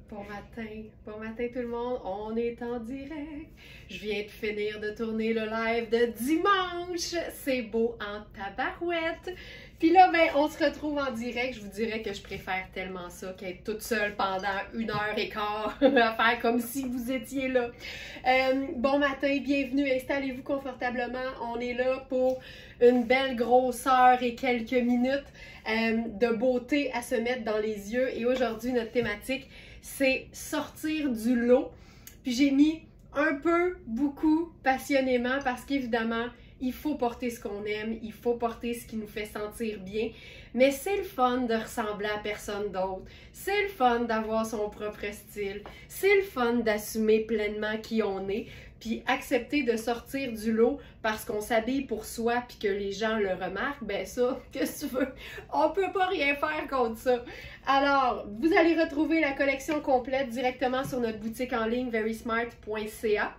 Bon matin tout le monde, on est en direct. Je viens de finir de tourner le live de dimanche, c'est beau en tabarouette. Puis là, ben, on se retrouve en direct. Je vous dirais que je préfère tellement ça qu'être toute seule pendant 1h15 à faire comme si vous étiez là. Bon matin, bienvenue, installez-vous confortablement. On est là pour une belle grosse heure et quelques minutes de beauté à se mettre dans les yeux. Et aujourd'hui, notre thématique, c'est sortir du lot. Puis j'ai mis un peu, beaucoup, passionnément, parce qu'évidemment, il faut porter ce qu'on aime, il faut porter ce qui nous fait sentir bien, mais c'est le fun de ressembler à personne d'autre, c'est le fun d'avoir son propre style, c'est le fun d'assumer pleinement qui on est, puis accepter de sortir du lot parce qu'on s'habille pour soi puis que les gens le remarquent, ben ça, qu'est-ce que tu veux? On peut pas rien faire contre ça. Alors, vous allez retrouver la collection complète directement sur notre boutique en ligne verysmart.ca.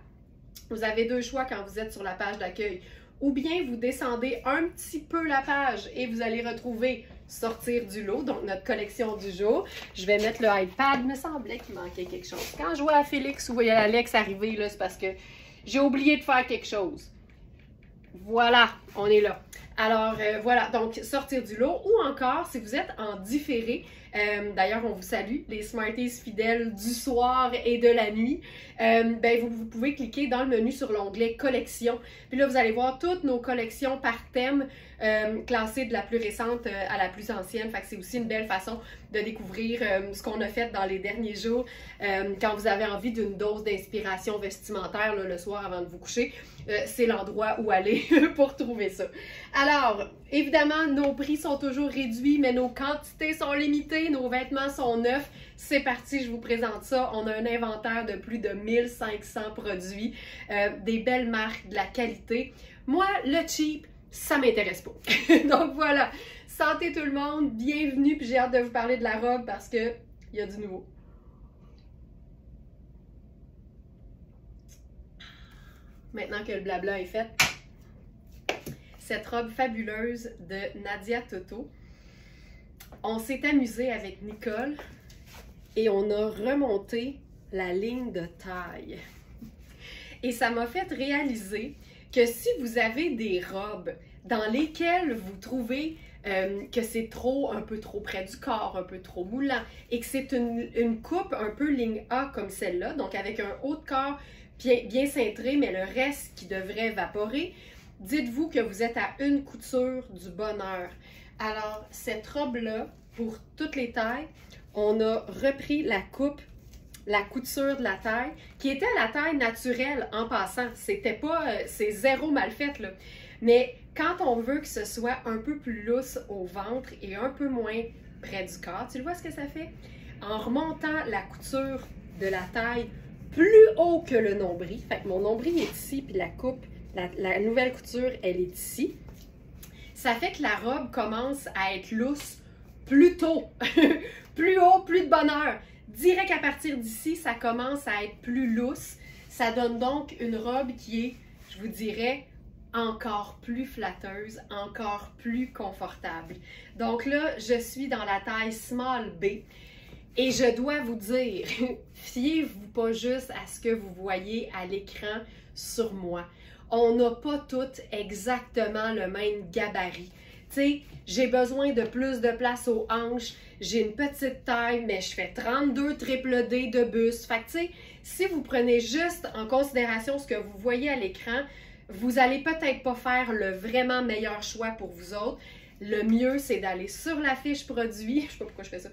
Vous avez deux choix quand vous êtes sur la page d'accueil. Ou bien vous descendez un petit peu la page et vous allez retrouver sortir du lot, donc notre collection du jour. Je vais mettre le iPad, il me semblait qu'il manquait quelque chose. Quand je vois à Félix ou à Alex arriver, là, c'est parce que j'ai oublié de faire quelque chose. Voilà, on est là. Alors voilà, donc sortir du lot ou encore si vous êtes en différé, d'ailleurs on vous salue, les Smarties fidèles du soir et de la nuit, ben vous pouvez cliquer dans le menu sur l'onglet collection. Puis là vous allez voir toutes nos collections par thème, classées de la plus récente à la plus ancienne. Fait que c'est aussi une belle façon de découvrir ce qu'on a fait dans les derniers jours quand vous avez envie d'une dose d'inspiration vestimentaire là, le soir avant de vous coucher. C'est l'endroit où aller pour trouver ça. Alors, évidemment, nos prix sont toujours réduits, mais nos quantités sont limitées, nos vêtements sont neufs. C'est parti, je vous présente ça. On a un inventaire de plus de 1500 produits, des belles marques, de la qualité. Moi, le cheap, ça m'intéresse pas. Donc voilà, santé tout le monde, bienvenue, puis j'ai hâte de vous parler de la robe parce que il y a du nouveau. Maintenant que le blabla est fait, cette robe fabuleuse de Nadia Toto. On s'est amusé avec Nicole et on a remonté la ligne de taille. Et ça m'a fait réaliser que si vous avez des robes dans lesquelles vous trouvez que c'est un peu trop près du corps, un peu trop moulant, et que c'est une coupe un peu ligne A comme celle-là, donc avec un haut de corps bien cintré, mais le reste qui devrait évaporer, dites-vous que vous êtes à une couture du bonheur. Alors, cette robe-là, pour toutes les tailles, on a repris la coupe, la couture de la taille, qui était la taille naturelle en passant. C'était pas, c'est zéro mal fait, là. Mais quand on veut que ce soit un peu plus lousse au ventre et un peu moins près du corps, tu vois ce que ça fait? En remontant la couture de la taille plus haut que le nombril, fait que mon nombril est ici, puis la coupe, la nouvelle couture, elle est ici. Ça fait que la robe commence à être lousse plus tôt, plus haut, plus de bonheur. Direct à partir d'ici, ça commence à être plus lousse. Ça donne donc une robe qui est, je vous dirais, encore plus flatteuse, encore plus confortable. Donc là, je suis dans la taille small B. Et je dois vous dire, fiez-vous pas juste à ce que vous voyez à l'écran sur moi. On n'a pas toutes exactement le même gabarit. Tu sais, j'ai besoin de plus de place aux hanches, j'ai une petite taille, mais je fais 32 triple D de buste. Fait que tu sais, si vous prenez juste en considération ce que vous voyez à l'écran, vous allez peut-être pas faire le vraiment meilleur choix pour vous autres. Le mieux, c'est d'aller sur la fiche produit, je sais pas pourquoi je fais ça,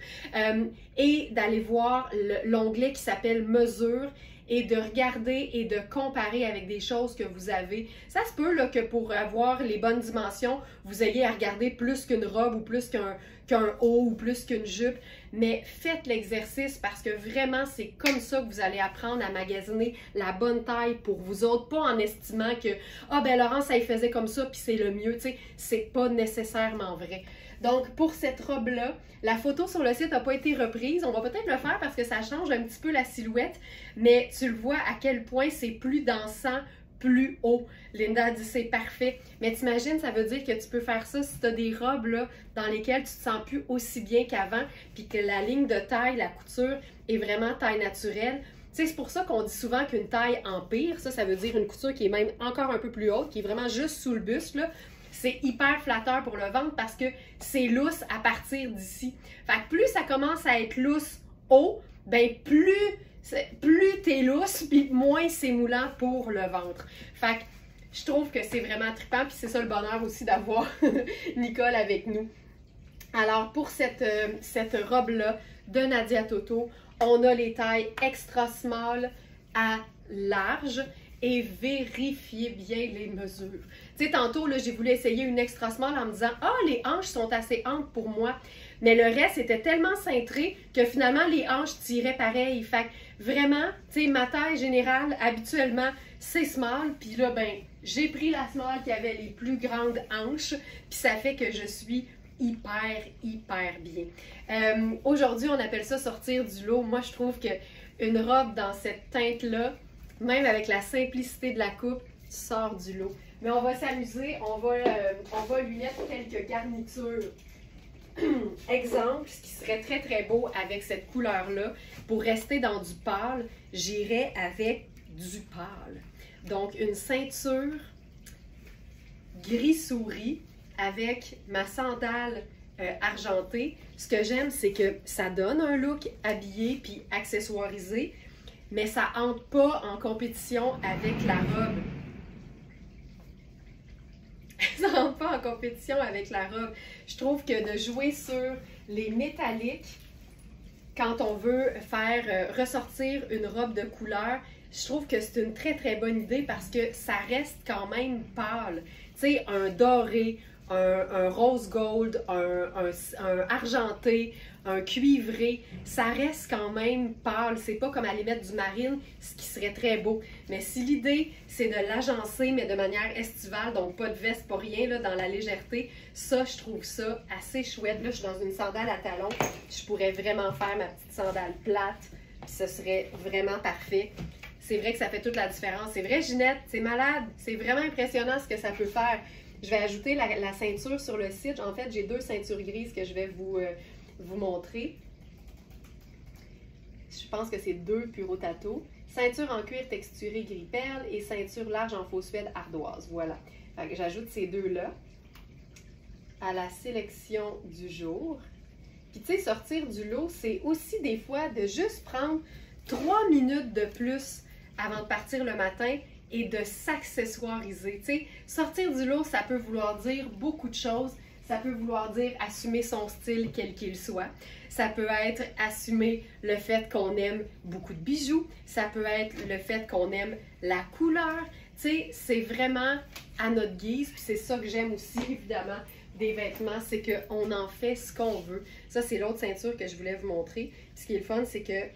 et d'aller voir l'onglet qui s'appelle mesure et de regarder et de comparer avec des choses que vous avez. Ça se peut là, que pour avoir les bonnes dimensions, vous ayez à regarder plus qu'une robe ou plus qu'un haut ou plus qu'une jupe, mais faites l'exercice parce que vraiment, c'est comme ça que vous allez apprendre à magasiner la bonne taille pour vous autres, pas en estimant que « Ah ben Laurence, ça y faisait comme ça, puis c'est le mieux », tu sais, c'est pas nécessairement vrai. Donc, pour cette robe-là, la photo sur le site n'a pas été reprise. On va peut-être le faire parce que ça change un petit peu la silhouette, mais tu le vois à quel point c'est plus dansant, plus haut. Linda dit c'est parfait. Mais t'imagines, ça veut dire que tu peux faire ça si tu as des robes là, dans lesquelles tu te sens plus aussi bien qu'avant, puis que la ligne de taille, la couture est vraiment taille naturelle. Tu sais, c'est pour ça qu'on dit souvent qu'une taille empire, ça veut dire une couture qui est même encore un peu plus haute, qui est vraiment juste sous le buste, là. C'est hyper flatteur pour le ventre parce que c'est lousse à partir d'ici. Fait que plus ça commence à être lousse haut, ben plus t'es lousse, puis moins c'est moulant pour le ventre. Fait que je trouve que c'est vraiment trippant, puis c'est ça le bonheur aussi d'avoir Nicole avec nous. Alors pour cette robe-là de Nadia Toto, on a les tailles extra small à large et vérifiez bien les mesures. Tu sais, tantôt, là, j'ai voulu essayer une extra small en me disant « Ah, les hanches sont assez amples pour moi. » Mais le reste était tellement cintré que finalement, les hanches tiraient pareil. Fait que vraiment, tu sais, ma taille générale, habituellement, c'est small. Puis là, ben, j'ai pris la small qui avait les plus grandes hanches. Puis ça fait que je suis hyper bien. Aujourd'hui, on appelle ça sortir du lot. Moi, je trouve que une robe dans cette teinte-là, même avec la simplicité de la coupe, tu sors du lot. Mais on va s'amuser, on va lui mettre quelques garnitures. Exemple, ce qui serait très beau avec cette couleur-là, pour rester dans du pâle, j'irais avec du pâle. Donc, une ceinture gris souris avec ma sandale argentée. Ce que j'aime, c'est que ça donne un look habillé puis accessoirisé, mais ça entre pas en compétition avec la robe. Ça rentre pas en compétition avec la robe. Je trouve que de jouer sur les métalliques, quand on veut faire ressortir une robe de couleur, je trouve que c'est une très bonne idée parce que ça reste quand même pâle. Tu sais, un doré, un rose gold, un argenté, un cuivré, ça reste quand même pâle. C'est pas comme aller mettre du marine, ce qui serait très beau. Mais si l'idée, c'est de l'agencer, mais de manière estivale, donc pas de veste, pas rien, là, dans la légèreté, ça, je trouve ça assez chouette. Là, je suis dans une sandale à talons. Je pourrais vraiment faire ma petite sandale plate, puis ce serait vraiment parfait. C'est vrai que ça fait toute la différence. C'est vrai, Ginette, c'est malade. C'est vraiment impressionnant ce que ça peut faire. Je vais ajouter la ceinture sur le site. En fait, j'ai 2 ceintures grises que je vais vous montrer. Je pense que c'est 2 Puro Tato. Ceinture en cuir texturé gris perle et ceinture large en faux suède ardoise. Voilà. J'ajoute ces 2-là à la sélection du jour. Puis tu sais, sortir du lot, c'est aussi des fois de juste prendre 3 minutes de plus avant de partir le matin et de s'accessoiriser. Tu sais, sortir du lot, ça peut vouloir dire beaucoup de choses. Ça peut vouloir dire assumer son style quel qu'il soit. Ça peut être assumer le fait qu'on aime beaucoup de bijoux. Ça peut être le fait qu'on aime la couleur. Tu sais, c'est vraiment à notre guise. Puis c'est ça que j'aime aussi, évidemment, des vêtements, c'est qu'on en fait ce qu'on veut. Ça, c'est l'autre ceinture que je voulais vous montrer. Ce qui est le fun, c'est que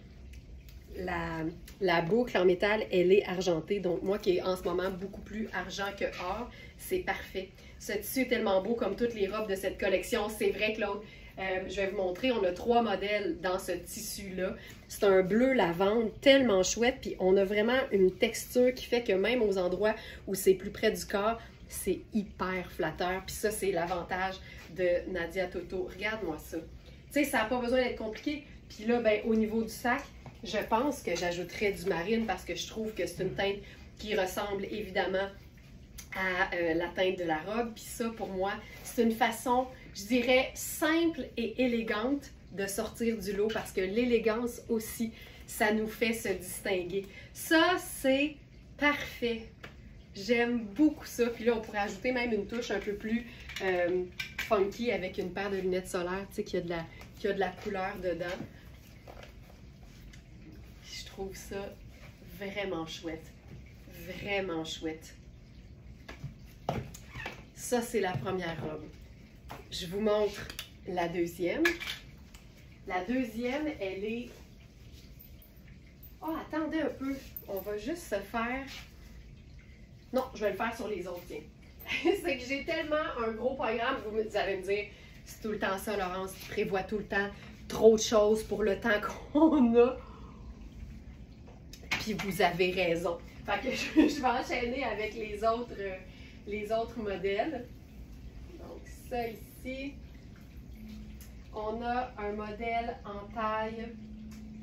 la boucle en métal, elle est argentée. Donc, moi qui est en ce moment beaucoup plus argent que or, c'est parfait. Ce tissu est tellement beau comme toutes les robes de cette collection. C'est vrai, Claude. Je vais vous montrer. On a 3 modèles dans ce tissu-là. C'est un bleu lavande tellement chouette. Puis, on a vraiment une texture qui fait que même aux endroits où c'est plus près du corps, c'est hyper flatteur. Puis ça, c'est l'avantage de Nadia Toto. Regarde-moi ça. Tu sais, ça n'a pas besoin d'être compliqué. Puis là, ben, au niveau du sac, je pense que j'ajouterais du marine parce que je trouve que c'est une teinte qui ressemble évidemment à la teinte de la robe. Puis ça, pour moi, c'est une façon, je dirais, simple et élégante de sortir du lot parce que l'élégance aussi, ça nous fait se distinguer. Ça, c'est parfait. J'aime beaucoup ça. Puis là, on pourrait ajouter même une touche un peu plus funky avec une paire de lunettes solaires, tu sais, qui a de la couleur dedans. Je trouve ça vraiment chouette. Vraiment chouette. Ça, c'est la première robe. Je vous montre la deuxième. La deuxième, elle est... Oh, attendez un peu. On va juste se faire... Non, je vais le faire sur les autres, tiens. C'est que j'ai tellement un gros programme. Vous allez me dire, c'est tout le temps ça, Laurence. Tu prévois tout le temps trop de choses pour le temps qu'on a. puis vous avez raison. Fait que je vais enchaîner avec les autres modèles. Donc ça ici, on a un modèle en taille.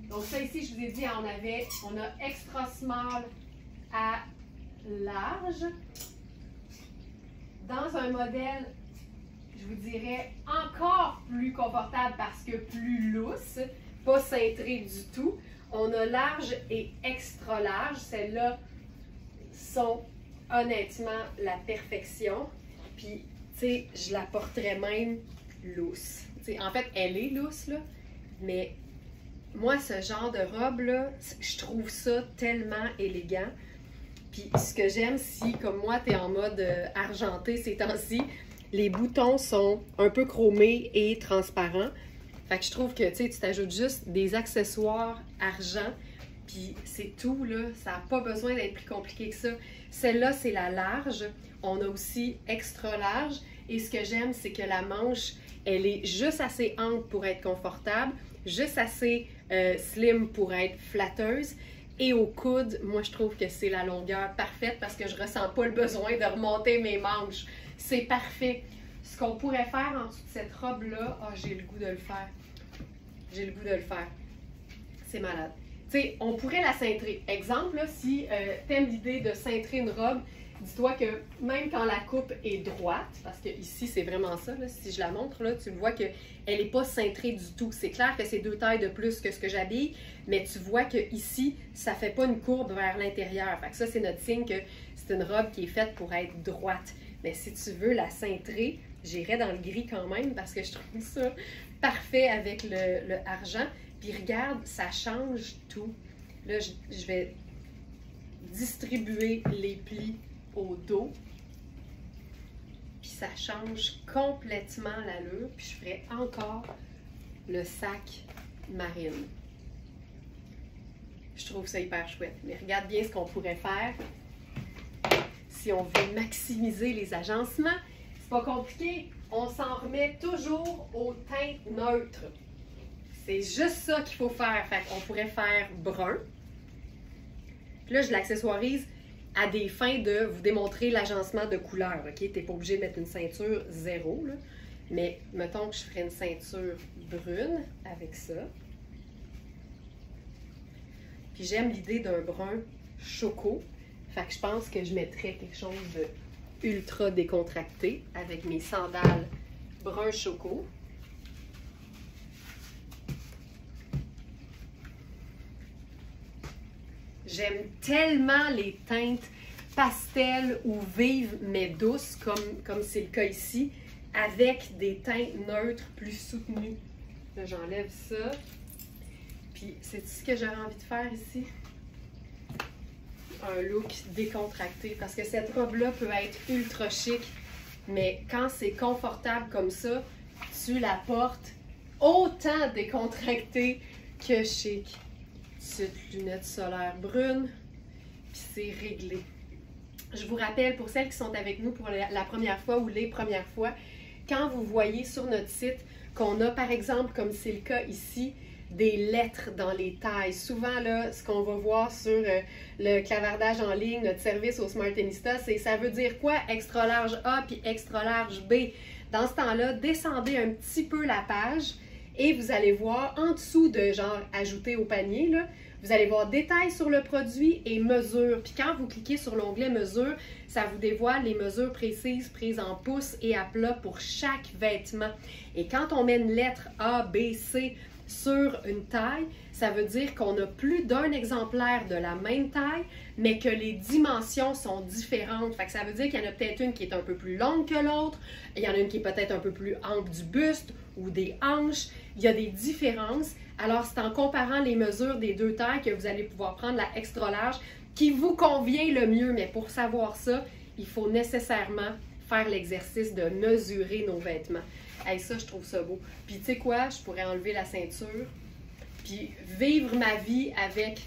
Donc ça ici, je vous ai dit, on a extra small à large. Dans un modèle, je vous dirais, encore plus confortable parce que plus lousse, pas cintré du tout. On a large et extra large. Celles-là sont honnêtement la perfection. Puis, tu sais, je la porterais même lousse. T'sais, en fait, elle est lousse, là, mais moi, ce genre de robe-là, je trouve ça tellement élégant. Puis, ce que j'aime, si, comme moi, tu es en mode argenté ces temps-ci, les boutons sont un peu chromés et transparents. Fait que je trouve que, tu sais, tu t'ajoutes juste des accessoires argent, puis c'est tout, là. Ça n'a pas besoin d'être plus compliqué que ça. Celle-là, c'est la large. On a aussi extra large. Et ce que j'aime, c'est que la manche, elle est juste assez ample pour être confortable, juste assez slim pour être flatteuse. Et au coude, moi, je trouve que c'est la longueur parfaite parce que je ne ressens pas le besoin de remonter mes manches. C'est parfait. Ce qu'on pourrait faire en dessous de cette robe-là, j'ai le goût de le faire. J'ai le goût de le faire. C'est malade. Tu sais, on pourrait la cintrer. Exemple, là, si tu aimes l'idée de cintrer une robe, dis-toi que même quand la coupe est droite, parce que ici, c'est vraiment ça, là, si je la montre, là, tu vois qu'elle n'est pas cintrée du tout. C'est clair que c'est 2 tailles de plus que ce que j'habille, mais tu vois que ici, ça ne fait pas une courbe vers l'intérieur. Fait que ça, c'est notre signe que c'est une robe qui est faite pour être droite. Mais si tu veux la cintrer, j'irais dans le gris quand même parce que je trouve ça parfait avec le argent. Puis regarde, ça change tout. Là, je vais distribuer les plis au dos. Puis ça change complètement l'allure. Puis je ferai encore le sac marine. Je trouve ça hyper chouette. Mais regarde bien ce qu'on pourrait faire si on veut maximiser les agencements. C'est pas compliqué. On s'en remet toujours au teint neutre. C'est juste ça qu'il faut faire. Fait qu'on pourrait faire brun. Puis là, je l'accessoirise à des fins de vous démontrer l'agencement de couleur. OK? Tu n'es pas obligé de mettre une ceinture 0. Là. Mais mettons que je ferais une ceinture brune avec ça. Puis j'aime l'idée d'un brun choco. Fait que je pense que je mettrais quelque chose de ultra décontracté avec mes sandales brun choco. J'aime tellement les teintes pastel ou vives mais douces, comme c'est le cas ici, avec des teintes neutres plus soutenues. Là, j'enlève ça. Puis, c'est ce que j'aurais envie de faire ici? Un look décontracté. Parce que cette robe-là peut être ultra chic, mais quand c'est confortable comme ça, tu la portes autant décontractée que chic. Petite lunettes solaires brunes, puis c'est réglé. Je vous rappelle, pour celles qui sont avec nous pour la première fois ou les premières fois, quand vous voyez sur notre site qu'on a, par exemple, comme c'est le cas ici, des lettres dans les tailles. Souvent, là, ce qu'on va voir sur le clavardage en ligne, notre service au Smartinista, c'est ça veut dire quoi? Extra large A puis extra large B. Dans ce temps-là, descendez un petit peu la page et vous allez voir en dessous de genre ajouter au panier, là, vous allez voir détails sur le produit et mesures. Puis quand vous cliquez sur l'onglet mesures, ça vous dévoile les mesures précises prises en pouces et à plat pour chaque vêtement. Et quand on met une lettre A, B, C sur une taille, ça veut dire qu'on a plus d'un exemplaire de la même taille, mais que les dimensions sont différentes. Fait que ça veut dire qu'il y en a peut-être une qui est un peu plus longue que l'autre, il y en a une qui est peut-être un peu plus ample du buste ou des hanches. Il y a des différences. Alors, c'est en comparant les mesures des deux tailles que vous allez pouvoir prendre la extra large qui vous convient le mieux. Mais pour savoir ça, il faut nécessairement faire l'exercice de mesurer nos vêtements. Hey, ça, je trouve ça beau. Puis, tu sais quoi? Je pourrais enlever la ceinture. Puis, vivre ma vie avec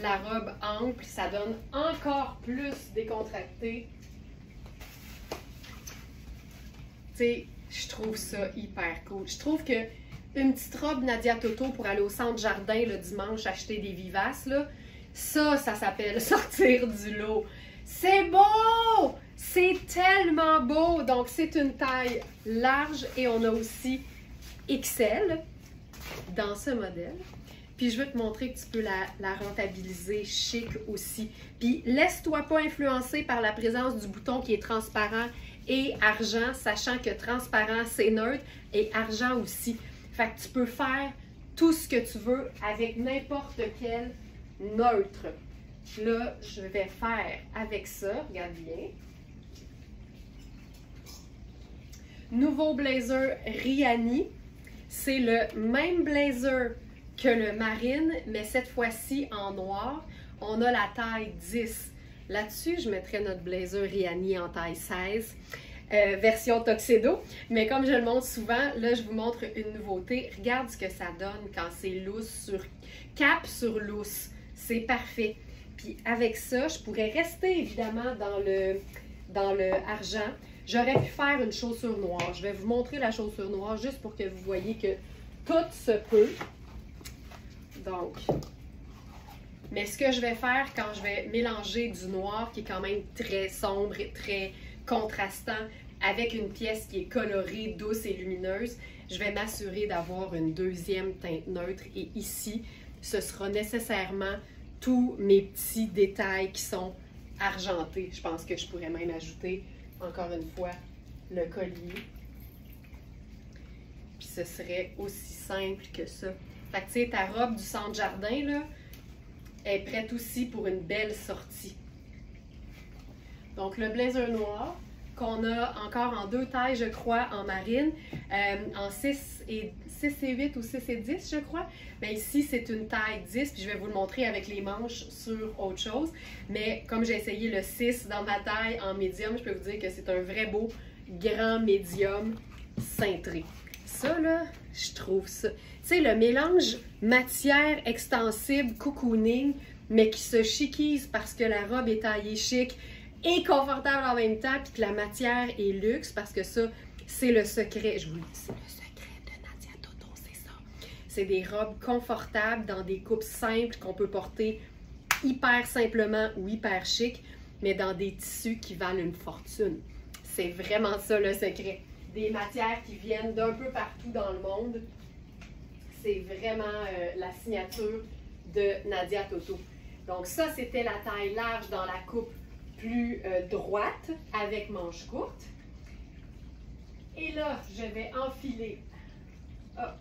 la robe ample, ça donne encore plus décontracté. Tu sais, je trouve ça hyper cool. Je trouve que une petite robe Nadia Toto pour aller au centre jardin le dimanche acheter des vivaces, là, Ça s'appelle sortir du lot. C'est beau! C'est tellement beau! Donc, c'est une taille large et on a aussi XL dans ce modèle. Puis, je veux te montrer que tu peux la rentabiliser chic aussi. Puis, laisse-toi pas influencer par la présence du bouton qui est transparent et argent, sachant que transparent, c'est neutre et argent aussi. Fait que tu peux faire tout ce que tu veux avec n'importe quel neutre. Là, je vais faire avec ça, regarde bien. Nouveau blazer Rihanni. C'est le même blazer que le marine, mais cette fois-ci en noir. On a la taille 10. Là-dessus, je mettrais notre blazer Rihanni en taille 16, version Tuxedo. Mais comme je le montre souvent, là, je vous montre une nouveauté. Regarde ce que ça donne quand c'est loose sur cap sur loose. C'est parfait. Puis avec ça, je pourrais rester évidemment dans le argent. J'aurais pu faire une chaussure noire. Je vais vous montrer la chaussure noire juste pour que vous voyez que tout se peut. Donc, mais ce que je vais faire quand je vais mélanger du noir qui est quand même très sombre et très contrastant avec une pièce qui est colorée, douce et lumineuse, je vais m'assurer d'avoir une deuxième teinte neutre et ici, ce sera nécessairement tous mes petits détails qui sont argentés. Je pense que je pourrais même ajouter, encore une fois, le collier. Puis ce serait aussi simple que ça. Fait que tu sais, ta robe du centre jardin, là, est prête aussi pour une belle sortie. Donc le blazer noir, qu'on a encore en deux tailles, je crois, en marine, en 6 et 8 ou 6 et 10, je crois. Mais ici, c'est une taille 10, puis je vais vous le montrer avec les manches sur autre chose. Mais comme j'ai essayé le 6 dans ma taille en médium, je peux vous dire que c'est un vrai beau grand médium cintré. Ça, là, je trouve ça. Tu sais, le mélange matière extensible, cocooning, mais qui se chiquise parce que la robe est taillée chic et confortable en même temps, puis que la matière est luxe, parce que ça, c'est le secret. Je vous le dis, c'est le secret de Nadia Toto, c'est ça. C'est des robes confortables dans des coupes simples qu'on peut porter hyper simplement ou hyper chic, mais dans des tissus qui valent une fortune. C'est vraiment ça le secret. Des matières qui viennent d'un peu partout dans le monde. C'est vraiment la signature de Nadia Toto. Donc ça, c'était la taille large dans la coupe plus droite avec manches courtes. Et là, je vais enfiler hop,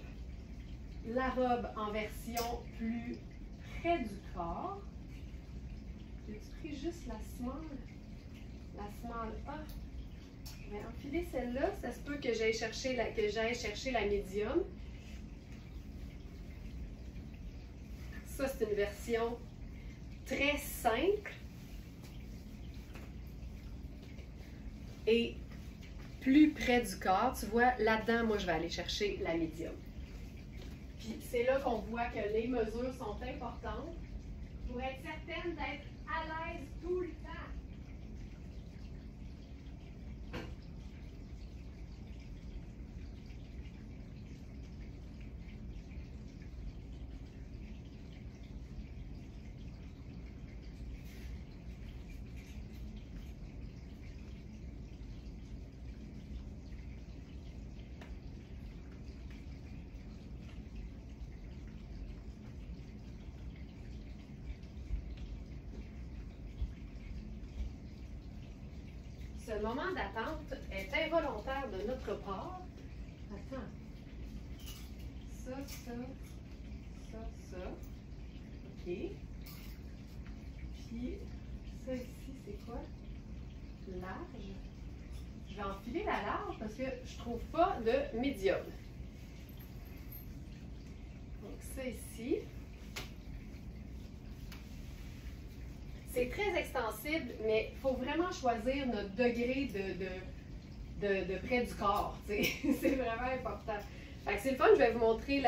la robe en version plus près du corps. J'ai pris juste la small. La small A. Je vais enfiler celle-là. Ça se peut que j'aille chercher la médium. Ça, c'est une version très simple et plus près du corps. Tu vois, là-dedans, moi, je vais aller chercher la médium. Puis c'est là qu'on voit que les mesures sont importantes pour être certaine d'être à l'aise tout le temps. Ce moment d'attente est involontaire de notre part. Attends. Ça. OK. Puis, ça ici, c'est quoi? Large. Je vais enfiler la large parce que je trouve pas de médium. Donc, ça ici. C'est très extensible, mais il faut vraiment choisir notre degré de près du corps. C'est vraiment important. Fait que c'est le fun, je vais vous montrer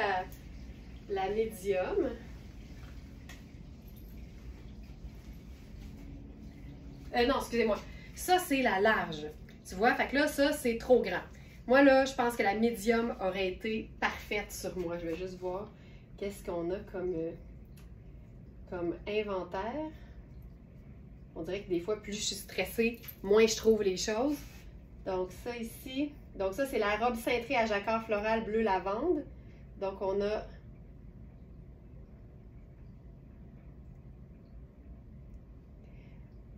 la médium. Non, excusez-moi. Ça, c'est la large. Tu vois? Fait que là, ça, c'est trop grand. Moi, là, je pense que la médium aurait été parfaite sur moi. Je vais juste voir qu'est-ce qu'on a comme comme inventaire. On dirait que des fois, plus je suis stressée, moins je trouve les choses. Donc ça ici, donc ça c'est la robe cintrée à jacquard floral bleu lavande. Donc on a...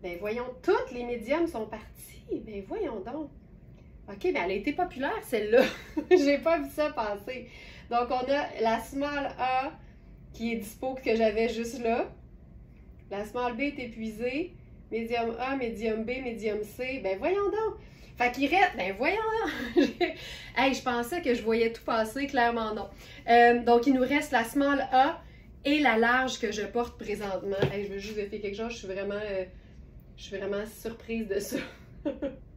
Ben voyons, toutes les médiums sont parties. Ben voyons donc. OK, ben elle a été populaire celle-là. J'ai pas vu ça passer. Donc on a la small A qui est dispo que j'avais juste là. La small B est épuisée. Medium A, medium B, medium C. Ben voyons donc. Fait qu'il reste. Ben voyons donc. Hey, je pensais que je voyais tout passer, clairement non. Donc il nous reste la small A et la large que je porte présentement. Hey, je veux juste vérifier quelque chose. Je suis vraiment surprise de ça.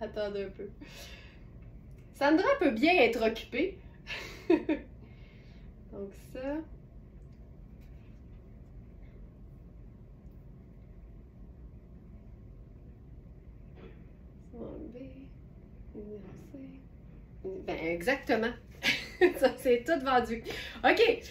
Attendez un peu. Sandra peut bien être occupée. Donc ça. Ben exactement. Ça, c'est tout vendu. OK.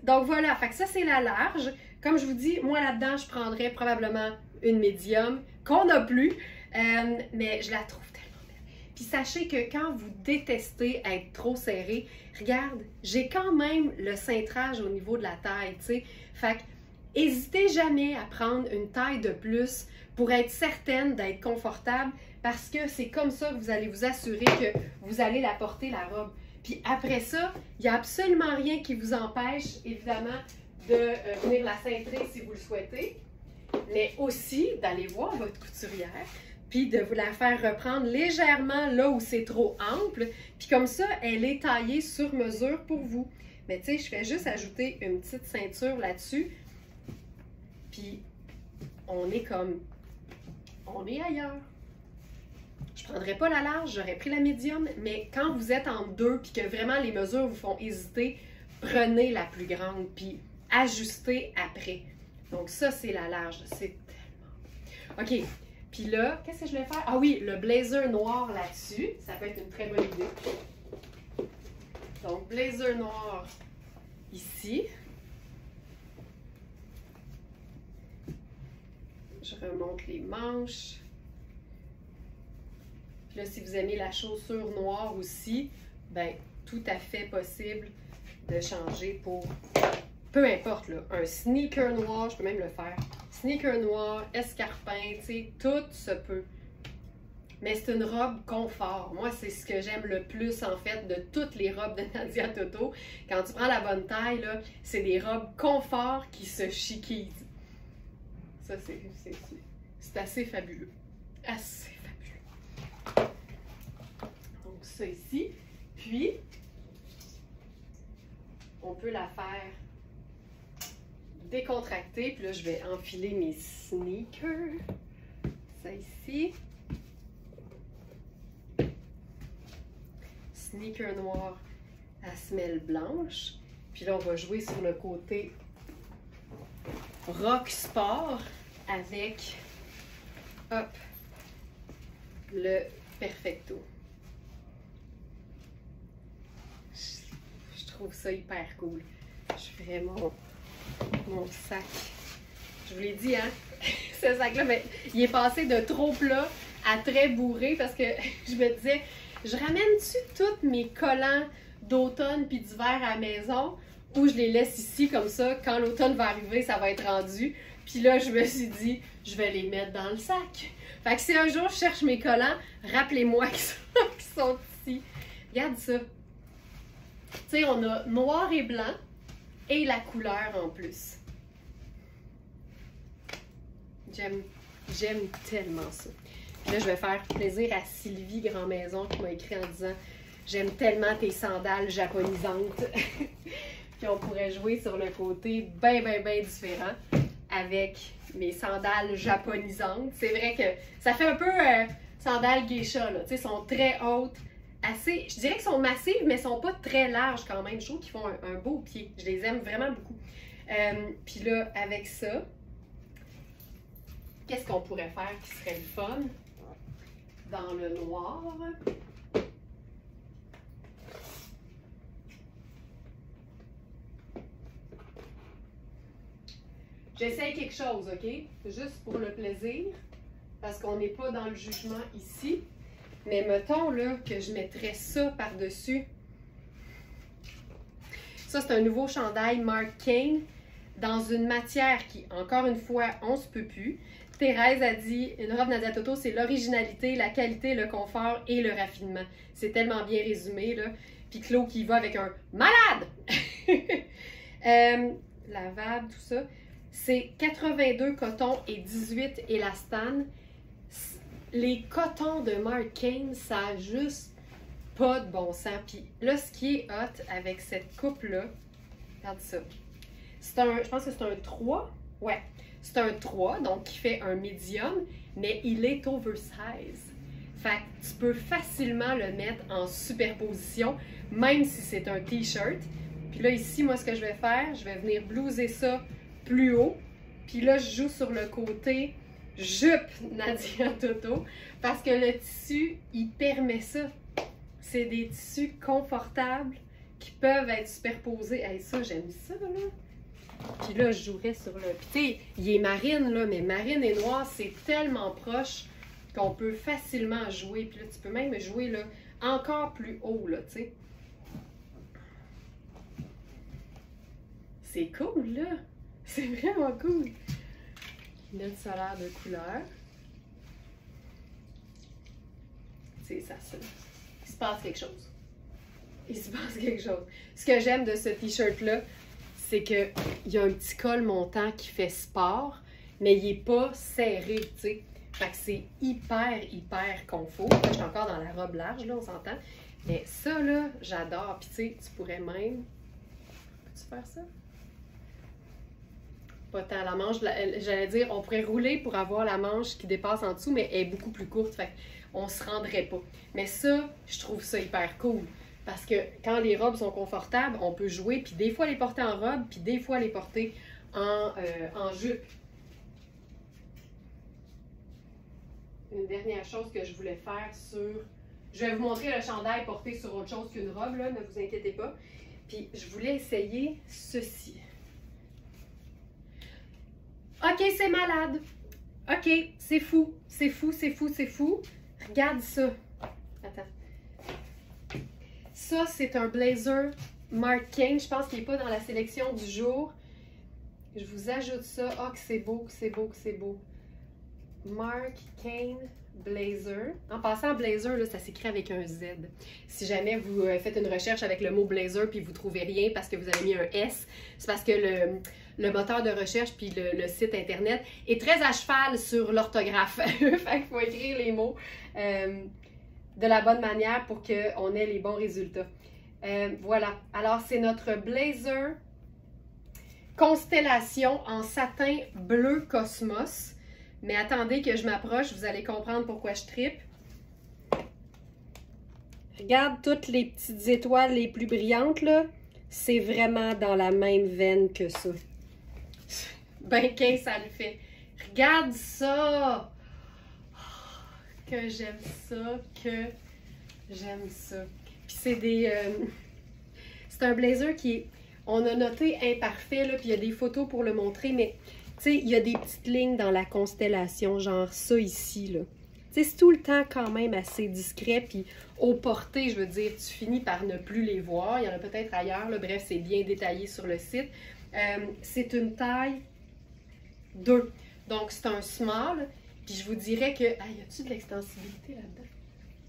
Donc voilà. Fait que ça, c'est la large. Comme je vous dis, moi là-dedans, je prendrais probablement une médium qu'on n'a plus. Mais je la trouve tellement belle. Puis sachez que quand vous détestez être trop serré, regarde, j'ai quand même le cintrage au niveau de la taille, tu sais. Fait que n'hésitez jamais à prendre une taille de plus pour être certaine d'être confortable parce que c'est comme ça que vous allez vous assurer que vous allez la porter, la robe. Puis après ça, il n'y a absolument rien qui vous empêche, évidemment, de venir la cintrer si vous le souhaitez, mais aussi d'aller voir votre couturière, puis de vous la faire reprendre légèrement là où c'est trop ample, puis comme ça, elle est taillée sur mesure pour vous. Mais tu sais, je fais juste ajouter une petite ceinture là-dessus, puis on est ailleurs. Je ne prendrais pas la large, j'aurais pris la médium, mais quand vous êtes en deux, puis que vraiment les mesures vous font hésiter, prenez la plus grande, puis ajustez après. Donc ça, c'est la large, c'est tellement... OK, puis là, qu'est-ce que je vais faire? Ah oui, le blazer noir là-dessus, ça peut être une très bonne idée. Donc, blazer noir ici. Je remonte les manches. Puis là, si vous aimez la chaussure noire aussi, ben tout à fait possible de changer pour, peu importe, là, un sneaker noir, je peux même le faire. Sneaker noir, escarpin, tu sais, tout se peut. Mais c'est une robe confort. Moi, c'est ce que j'aime le plus, en fait, de toutes les robes de Nadia Toto. Quand tu prends la bonne taille, là, c'est des robes confort qui se chiquisent. Ça, c'est assez fabuleux. Assez fabuleux. Donc, ça ici. Puis, on peut la faire décontracter. Puis là, je vais enfiler mes sneakers. Ça ici. Sneaker noir à semelle blanche. Puis là, on va jouer sur le côté rock sport avec, hop, le perfecto. Je trouve ça hyper cool. Je ferai mon sac. Je vous l'ai dit, hein, ce sac-là, mais il est passé de trop plat à très bourré parce que je me disais, je ramène-tu tous mes collants d'automne puis d'hiver à la maison ou je les laisse ici comme ça, quand l'automne va arriver, ça va être rendu. Puis là, je me suis dit, je vais les mettre dans le sac. Fait que si un jour je cherche mes collants, rappelez-moi qu'ils sont ici. Regarde ça. Tu sais, on a noir et blanc et la couleur en plus. J'aime tellement ça. Puis là, je vais faire plaisir à Sylvie Grand-Maison qui m'a écrit en disant « J'aime tellement tes sandales japonisantes. » Puis on pourrait jouer sur le côté bien différent avec mes sandales japonisantes. C'est vrai que ça fait un peu sandales geisha, là. Tu sais, sont très hautes, assez, je dirais qu'elles sont massives, mais elles sont pas très larges quand même. Je trouve qu'ils font un beau pied. Je les aime vraiment beaucoup. Puis là, avec ça, qu'est-ce qu'on pourrait faire qui serait le fun? Dans le noir. J'essaye quelque chose, OK? Juste pour le plaisir, parce qu'on n'est pas dans le jugement ici. Mais mettons là que je mettrais ça par-dessus. Ça, c'est un nouveau chandail Marc Cain dans une matière qui, encore une fois, on se peut plus. Thérèse a dit, une robe Nadia Toto, c'est l'originalité, la qualité, le confort et le raffinement. C'est tellement bien résumé, là. Puis Claude qui va avec un malade! Lavable, tout ça. C'est 82 coton et 18 élastane. Les cotons de Marc Cain, ça a juste pas de bon sens. Puis là, ce qui est hot avec cette coupe-là, regarde ça. Je pense que c'est un 3. Ouais, c'est un 3, donc qui fait un medium, mais il est oversize. Fait que tu peux facilement le mettre en superposition, même si c'est un t-shirt. Puis là, ici, moi, ce que je vais faire, je vais venir blouser ça plus haut. Puis là, je joue sur le côté jupe Nadia Toto parce que le tissu, il permet ça. C'est des tissus confortables qui peuvent être superposés. Hey, ça, j'aime ça, là. Puis là, je jouerais sur le... Puis tu sais, il est marine, là, mais marine et noir, c'est tellement proche qu'on peut facilement jouer. Puis là, tu peux même jouer, là, encore plus haut, là, tu sais. C'est cool, là. C'est vraiment cool. Lunettes solaires de couleur. C'est ça, ça. Il se passe quelque chose. Il se passe quelque chose. Ce que j'aime de ce t-shirt-là, c'est qu'il y a un petit col montant qui fait sport, mais il n'est pas serré, tu sais. Fait que c'est hyper confort. Là, je suis encore dans la robe large, là, on s'entend. Mais ça, là, j'adore. Puis tu sais, tu pourrais même... Peux-tu faire ça? Pas tant la manche, j'allais dire, on pourrait rouler pour avoir la manche qui dépasse en dessous, mais elle est beaucoup plus courte, fait qu'on se rendrait pas. Mais ça, je trouve ça hyper cool, parce que quand les robes sont confortables, on peut jouer, puis des fois les porter en robe, puis des fois les porter en jupe. Une dernière chose que je voulais faire sur... Je vais vous montrer le chandail porté sur autre chose qu'une robe, là, ne vous inquiétez pas. Puis je voulais essayer ceci. OK, c'est malade. OK, c'est fou. C'est fou, c'est fou, c'est fou. Regarde ça. Attends. Ça, c'est un blazer Marc Cain. Je pense qu'il n'est pas dans la sélection du jour. Je vous ajoute ça. Ah, que c'est beau, que c'est beau, que c'est beau. Marc Cain blazer. En passant, blazer, là, ça s'écrit avec un Z. Si jamais vous faites une recherche avec le mot blazer puis vous ne trouvez rien parce que vous avez mis un S, c'est parce que le moteur de recherche puis le site internet est très à cheval sur l'orthographe. Fait qu'il faut écrire les mots de la bonne manière pour qu'on ait les bons résultats. Voilà. Alors, c'est notre blazer Constellation en satin bleu cosmos. Mais attendez que je m'approche, vous allez comprendre pourquoi je trippe. Regarde toutes les petites étoiles les plus brillantes, là. C'est vraiment dans la même veine que ça. Ben, qu'est-ce que ça le fait? Regarde ça! Oh, que j'aime ça, que j'aime ça. Puis c'est des... c'est un blazer qui est... On a noté imparfait, là, puis il y a des photos pour le montrer, mais... Tu sais, il y a des petites lignes dans la constellation, genre ça ici, là. Tu sais, c'est tout le temps quand même assez discret, puis au porté, je veux dire, tu finis par ne plus les voir. Il y en a peut-être ailleurs, là. Bref, c'est bien détaillé sur le site. C'est une taille 2. Donc, c'est un small. Puis je vous dirais que... Ah, y a-tu de l'extensibilité là-dedans?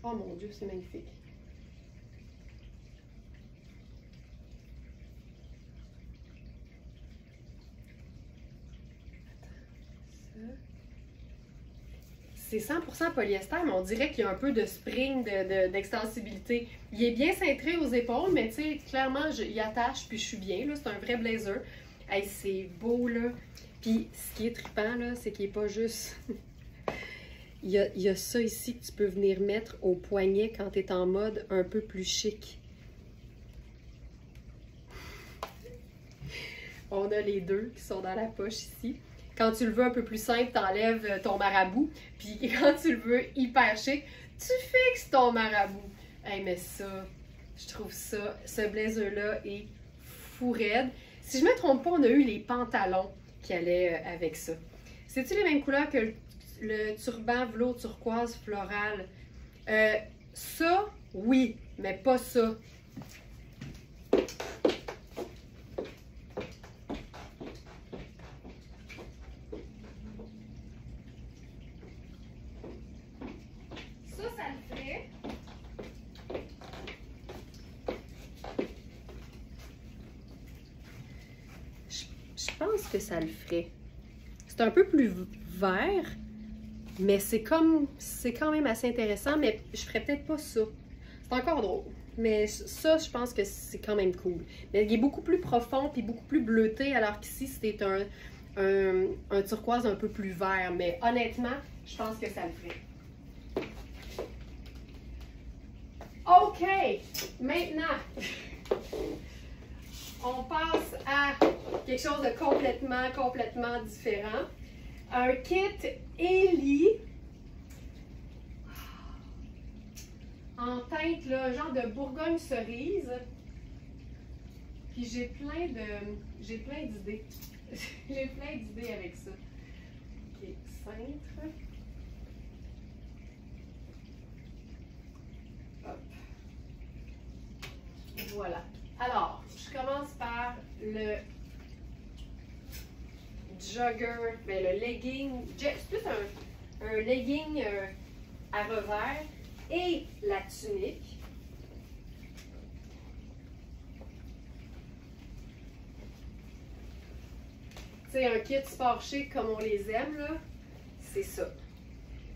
Oh mon Dieu, c'est magnifique. C'est 100% polyester, mais on dirait qu'il y a un peu de spring, d'extensibilité. Il est bien cintré aux épaules, mais tu sais, clairement, il attache, puis je suis bien. C'est un vrai blazer. Hey, c'est beau, là. Puis, ce qui est trippant, là, c'est qu'il n'est pas juste... il y a ça ici que tu peux venir mettre au poignet quand tu es en mode un peu plus chic. On a les deux qui sont dans la poche ici. Quand tu le veux un peu plus simple, tu enlèves ton marabout. Puis quand tu le veux hyper chic, tu fixes ton marabout. Hey, mais ça, je trouve ça, ce blazer-là est fou raide. Si je ne me trompe pas, on a eu les pantalons qui allait avec ça. C'est-tu les mêmes couleurs que le turban velours turquoise floral? Ça, oui, mais pas ça. Ça le ferait. Je pense que ça le ferait. C'est un peu plus vert, mais c'est quand même assez intéressant, mais je ferais peut-être pas ça. C'est encore drôle, mais ça, je pense que c'est quand même cool. Mais il est beaucoup plus profond puis beaucoup plus bleuté, alors qu'ici, c'était un turquoise un peu plus vert. Mais honnêtement, je pense que ça le ferait. OK! Maintenant, on passe à quelque chose de complètement différent. Un kit Ellie en teinte, là, genre de Bourgogne cerise. Puis j'ai plein d'idées. J'ai plein d'idées avec ça. OK, cintre. Hop. Voilà. Alors, je commence par le jogger, mais le legging, c'est plus un legging à revers et la tunique. C'est un kit sport chic comme on les aime, là, c'est ça.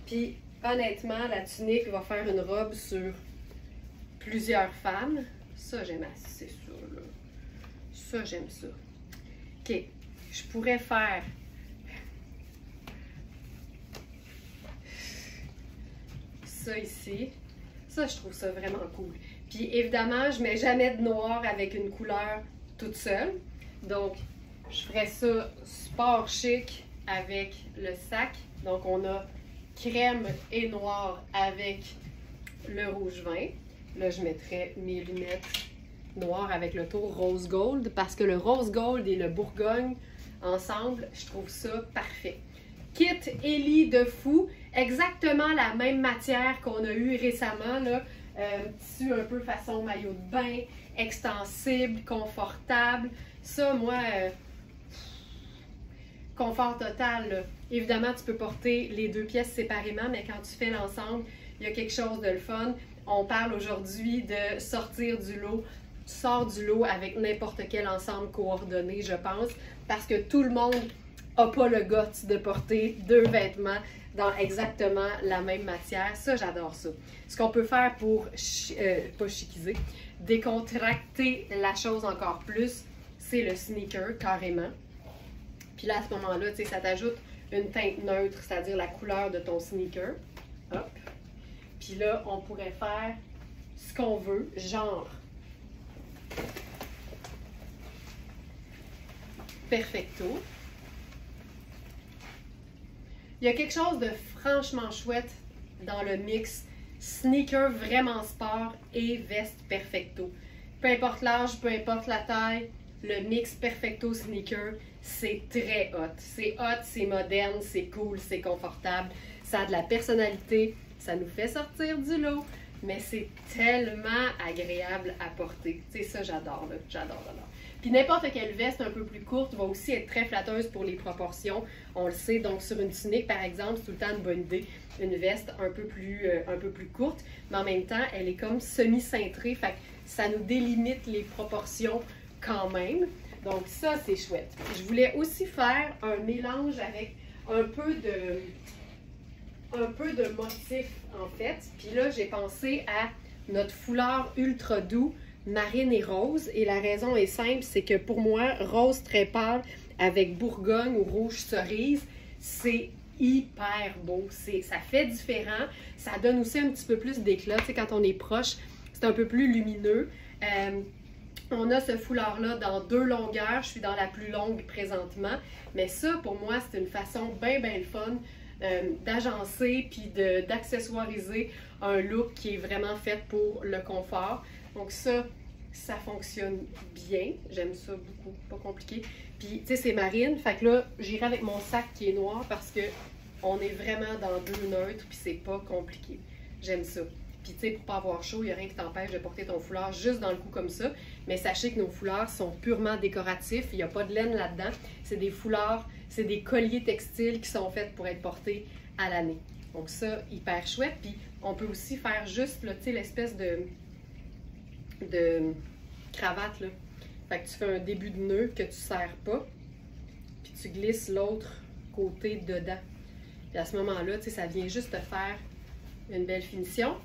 Puis, honnêtement, la tunique va faire une robe sur plusieurs femmes. Ça, j'aime assez ça, là. Ça, j'aime ça. OK. Je pourrais faire ça ici. Ça, je trouve ça vraiment cool. Puis, évidemment, je mets jamais de noir avec une couleur toute seule. Donc, je ferais ça sport chic avec le sac. Donc, on a crème et noir avec le rouge vin. Là, je mettrais mes lunettes noires avec le tour rose gold parce que le rose gold et le Bourgogne ensemble, je trouve ça parfait. Kit Ellie de fou, exactement la même matière qu'on a eu récemment, là. Tissu un peu façon maillot de bain, extensible, confortable. Ça, moi, confort total, là. Évidemment, tu peux porter les deux pièces séparément, mais quand tu fais l'ensemble, il y a quelque chose de le fun. On parle aujourd'hui de sortir du lot. Tu sors du lot avec n'importe quel ensemble coordonné, je pense, parce que tout le monde n'a pas le guts de porter deux vêtements dans exactement la même matière. Ça, j'adore ça. Ce qu'on peut faire pour, pas chiquiser, décontracter la chose encore plus, c'est le sneaker, carrément. Puis là, à ce moment-là, tu sais, ça t'ajoute une teinte neutre, c'est-à-dire la couleur de ton sneaker. Hop. Puis là, on pourrait faire ce qu'on veut, genre perfecto. Il y a quelque chose de franchement chouette dans le mix sneaker vraiment sport et veste perfecto. Peu importe l'âge, peu importe la taille, le mix perfecto sneaker, c'est très hot. C'est hot, c'est moderne, c'est cool, c'est confortable, ça a de la personnalité, ça nous fait sortir du lot, mais c'est tellement agréable à porter. Tu sais, ça, j'adore, là. J'adore. Puis n'importe quelle veste un peu plus courte va aussi être très flatteuse pour les proportions. On le sait, donc sur une tunique, par exemple, c'est tout le temps une bonne idée. Une veste un peu plus courte, mais en même temps, elle est comme semi-cintrée, fait que ça nous délimite les proportions quand même. Donc ça, c'est chouette. Je voulais aussi faire un mélange avec un peu de motifs, en fait. Puis là, j'ai pensé à notre foulard ultra doux, marine et rose. Et la raison est simple, c'est que pour moi, rose très pâle avec Bourgogne ou rouge cerise, c'est hyper beau. Ça fait différent. Ça donne aussi un petit peu plus d'éclat. Tu sais, quand on est proche, c'est un peu plus lumineux. On a ce foulard-là dans deux longueurs. Je suis dans la plus longue présentement. Mais ça, pour moi, c'est une façon bien le fun d'agencer puis d'accessoiriser un look qui est vraiment fait pour le confort. Donc ça, ça fonctionne bien. J'aime ça beaucoup, pas compliqué. Puis, tu sais, c'est marine. Fait que là, j'irai avec mon sac qui est noir parce que on est vraiment dans deux neutres, puis c'est pas compliqué. J'aime ça. Puis, tu sais, pour pas avoir chaud, il n'y a rien qui t'empêche de porter ton foulard juste dans le cou comme ça. Mais sachez que nos foulards sont purement décoratifs. Il n'y a pas de laine là-dedans. C'est des foulards, c'est des colliers textiles qui sont faits pour être portés à l'année. Donc ça, hyper chouette. Puis, on peut aussi faire juste, là, tu sais, l'espèce de cravate, là. Fait que tu fais un début de nœud que tu serres pas, puis tu glisses l'autre côté dedans. Et à ce moment-là, tu sais, ça vient juste te faire une belle finition.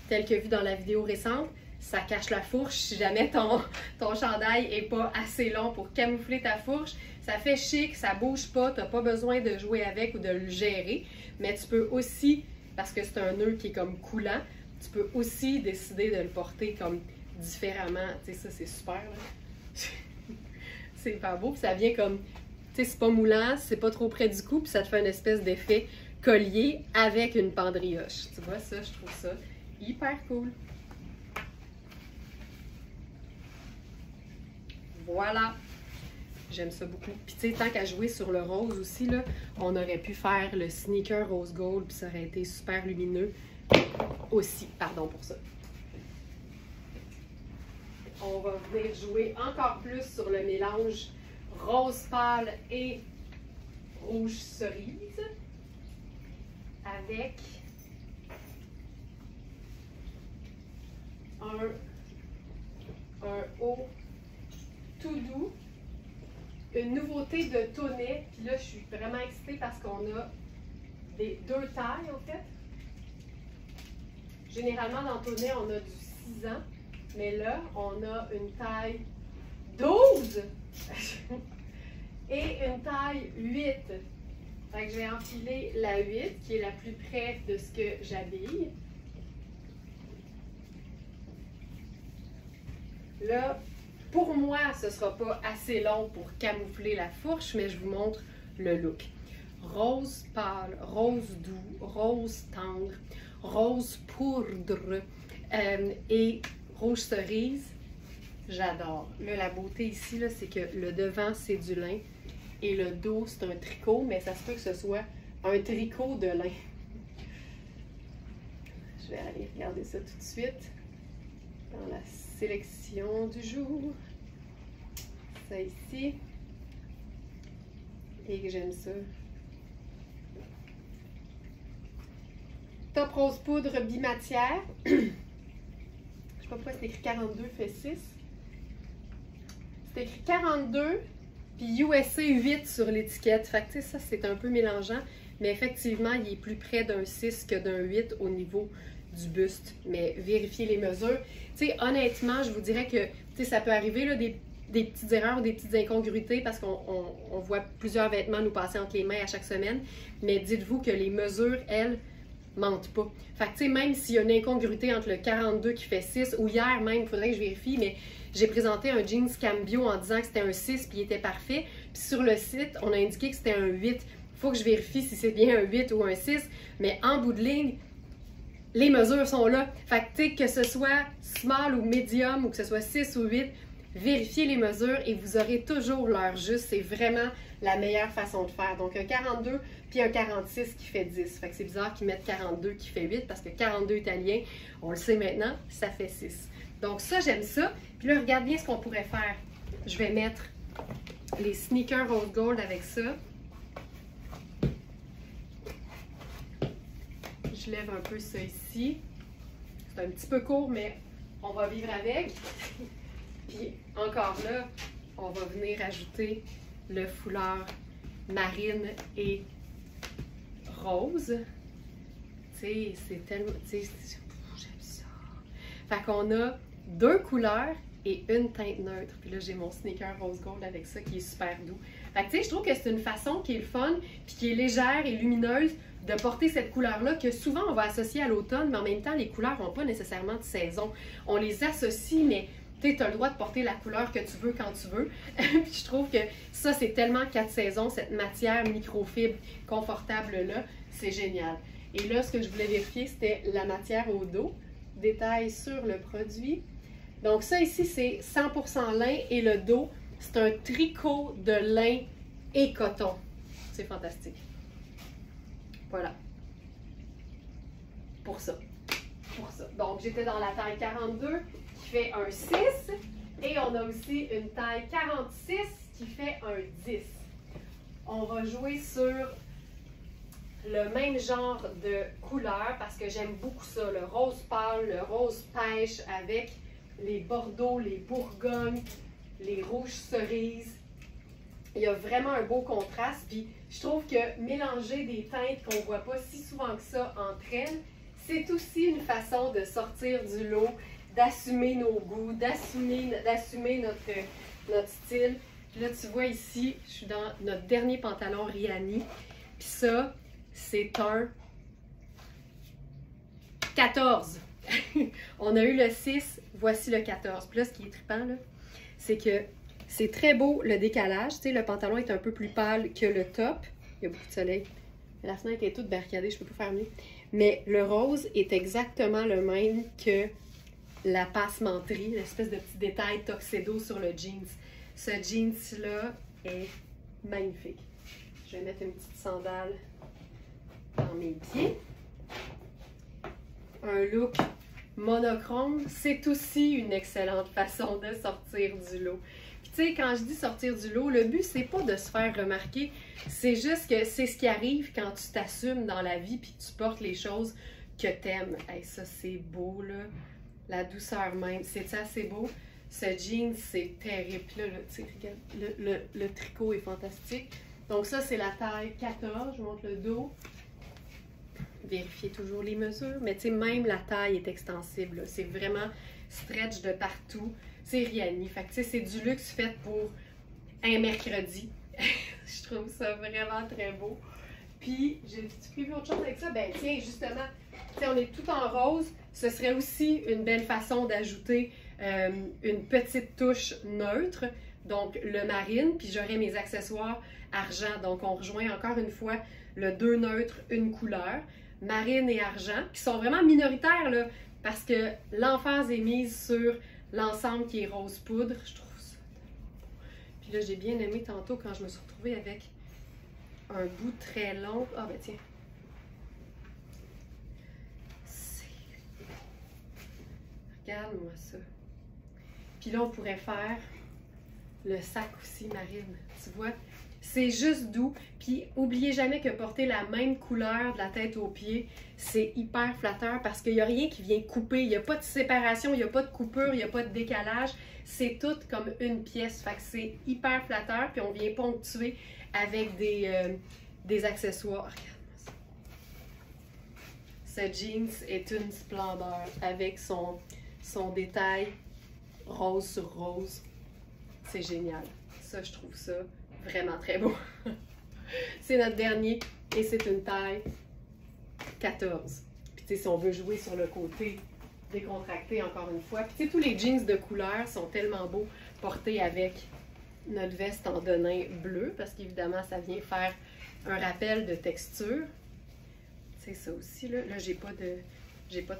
Tel que vu dans la vidéo récente, ça cache la fourche. Si jamais ton chandail n'est pas assez long pour camoufler ta fourche, ça fait chic, ça bouge pas, tu n'as pas besoin de jouer avec ou de le gérer. Mais tu peux aussi, parce que c'est un nœud qui est comme coulant, tu peux aussi décider de le porter comme différemment. Tu sais, ça c'est super, là. C'est pas beau, puis ça vient comme, tu sais, c'est pas moulant, c'est pas trop près du cou, puis ça te fait une espèce d'effet collier avec une pendrioche. Tu vois, ça, je trouve ça hyper cool. Voilà, j'aime ça beaucoup. Puis tu sais, tant qu'à jouer sur le rose aussi, là, on aurait pu faire le sneaker rose gold, puis ça aurait été super lumineux aussi. Pardon pour ça. On va venir jouer encore plus sur le mélange rose pâle et rouge cerise avec un haut tout doux, une nouveauté de tonnet. Puis là, je suis vraiment excitée parce qu'on a deux tailles en fait. Généralement, dans le tonnet, on a du 6 ans. Mais là, on a une taille 12 et une taille 8. Fait que je vais enfiler la 8, qui est la plus près de ce que j'habille. Là, pour moi, ce ne sera pas assez long pour camoufler la fourche, mais je vous montre le look. Rose pâle, rose doux, rose tendre, rose poudre et rouge cerise, j'adore. Là, la beauté ici, c'est que le devant, c'est du lin et le dos, c'est un tricot, mais ça se peut que ce soit un tricot de lin. Je vais aller regarder ça tout de suite dans la sélection du jour. Ça ici. Et j'aime ça. Top rose poudre bimatière. Je sais pas pourquoi c'est écrit 42 fait 6. C'est écrit 42 puis USA 8 sur l'étiquette. Fait que tu sais, ça c'est un peu mélangeant. Mais effectivement, il est plus près d'un 6 que d'un 8 au niveau du buste. Mais vérifiez les mesures. Tu sais, honnêtement, je vous dirais que ça peut arriver là, des petites erreurs ou des petites incongruités parce qu'on voit plusieurs vêtements nous passer entre les mains à chaque semaine. Mais dites-vous que les mesures, elles, mentent pas. Fait que tu sais, même s'il y a une incongruité entre le 42 qui fait 6, ou hier même, il faudrait que je vérifie, mais j'ai présenté un jeans Cambio en disant que c'était un 6 puis il était parfait. Puis sur le site, on a indiqué que c'était un 8. Il faut que je vérifie si c'est bien un 8 ou un 6, mais en bout de ligne, les mesures sont là. Fait que tu sais, que ce soit small ou medium ou que ce soit 6 ou 8, vérifiez les mesures et vous aurez toujours l'heure juste. C'est vraiment la meilleure façon de faire. Donc, un 42 puis un 46 qui fait 10. Fait que c'est bizarre qu'ils mettent 42 qui fait 8 parce que 42 italien, on le sait maintenant, ça fait 6. Donc ça, j'aime ça. Puis là, regarde bien ce qu'on pourrait faire. Je vais mettre les sneakers rose gold avec ça. Je lève un peu ça ici. C'est un petit peu court, mais on va vivre avec. Puis encore là, on va venir ajouter le foulard marine et rose. Tu sais, c'est tellement... Tu sais, j'aime ça. Fait qu'on a deux couleurs et une teinte neutre. Puis là, j'ai mon sneaker rose gold avec ça qui est super doux. Fait que tu sais, je trouve que c'est une façon qui est le fun, puis qui est légère et lumineuse de porter cette couleur-là que souvent on va associer à l'automne, mais en même temps, les couleurs n'ont pas nécessairement de saison. On les associe, mais tu as le droit de porter la couleur que tu veux quand tu veux. Puis je trouve que ça, c'est tellement 4 saisons, cette matière microfibre confortable-là. C'est génial. Et là, ce que je voulais vérifier, c'était la matière au dos. Détail sur le produit. Donc ça ici, c'est 100% lin et le dos, c'est un tricot de lin et coton. C'est fantastique. Voilà. Pour ça. Donc j'étais dans la taille 42 qui fait un 6 et on a aussi une taille 46 qui fait un 10. On va jouer sur le même genre de couleur parce que j'aime beaucoup ça, le rose pâle, le rose pêche avec les bordeaux, les bourgognes, les rouges cerises. Il y a vraiment un beau contraste, puis je trouve que mélanger des teintes qu'on ne voit pas si souvent que ça entre elles, c'est aussi une façon de sortir du lot, d'assumer nos goûts, d'assumer notre style. Puis là, tu vois ici, je suis dans notre dernier pantalon Rihanni, puis ça, c'est un 14. On a eu le 6, voici le 14. Puis là, ce qui est trippant, là, c'est que c'est très beau le décalage. Tu sais, le pantalon est un peu plus pâle que le top. Il y a beaucoup de soleil. La fenêtre est toute barricadée, je ne peux pas faire mieux. Mais le rose est exactement le même que la passementerie, l'espèce de petit détail tuxedo sur le jeans. Ce jeans-là est magnifique. Je vais mettre une petite sandale dans mes pieds. Un look monochrome, c'est aussi une excellente façon de sortir du lot. Puis tu sais, quand je dis sortir du lot, le but, c'est pas de se faire remarquer, c'est juste que c'est ce qui arrive quand tu t'assumes dans la vie puis que tu portes les choses que t'aimes. Hey, ça, c'est beau, là. La douceur même. C'est assez beau. Ce jean, c'est terrible. Là, tu sais, regarde, le tricot est fantastique. Donc ça, c'est la taille 14. Je montre le dos. Vérifiez toujours les mesures. Mais tu sais, même la taille est extensible. C'est vraiment stretch de partout. C'est Rihanni. Fait que tu sais, c'est du luxe fait pour un mercredi. Je trouve ça vraiment très beau. Puis, j'ai-tu prévu autre chose avec ça? Ben tiens, justement, tu sais, on est tout en rose. Ce serait aussi une belle façon d'ajouter une petite touche neutre. Donc, le marine, puis j'aurai mes accessoires argent. Donc, on rejoint encore une fois le 2 neutre, une couleur. Marine et argent, qui sont vraiment minoritaires, là, parce que l'emphase est mise sur l'ensemble qui est rose poudre. Je trouve ça. Puis là, j'ai bien aimé tantôt quand je me suis retrouvée avec un bout très long. Ah ben tiens. Regarde-moi ça. Puis là, on pourrait faire le sac aussi marine. Tu vois? C'est juste doux. Puis, oubliez jamais que porter la même couleur de la tête aux pieds, c'est hyper flatteur parce qu'il n'y a rien qui vient couper. Il n'y a pas de séparation, il n'y a pas de coupure, il n'y a pas de décalage. C'est tout comme une pièce. Fait que c'est hyper flatteur. Puis, on vient ponctuer avec des accessoires. Regarde-moi ça. Ce jeans est une splendeur avec son détail rose sur rose. C'est génial. Ça, je trouve ça vraiment très beau. C'est notre dernier et c'est une taille 14. Puis tu sais, si on veut jouer sur le côté décontracté encore une fois. Puis tu sais, tous les jeans de couleur sont tellement beaux portés avec notre veste en denim bleu parce qu'évidemment, ça vient faire un rappel de texture. C'est ça aussi, là. Là, j'ai pas de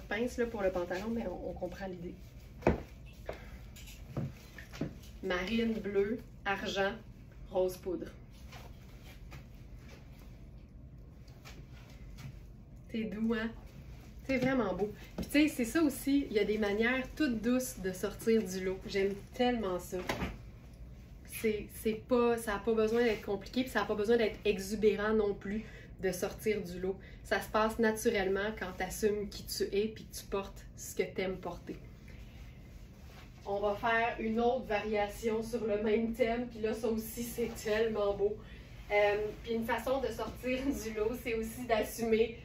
pince là, pour le pantalon, mais on comprend l'idée. Marine, bleu, argent, rose poudre. C'est doux, hein? C'est vraiment beau. Puis tu sais, c'est ça aussi, il y a des manières toutes douces de sortir du lot. J'aime tellement ça. Ça n'a pas besoin d'être compliqué, puis ça n'a pas besoin d'être exubérant non plus de sortir du lot. Ça se passe naturellement quand tu assumes qui tu es puis que tu portes ce que tu aimes porter. On va faire une autre variation sur le même thème, puis là, ça aussi, c'est tellement beau. Puis une façon de sortir du lot, c'est aussi d'assumer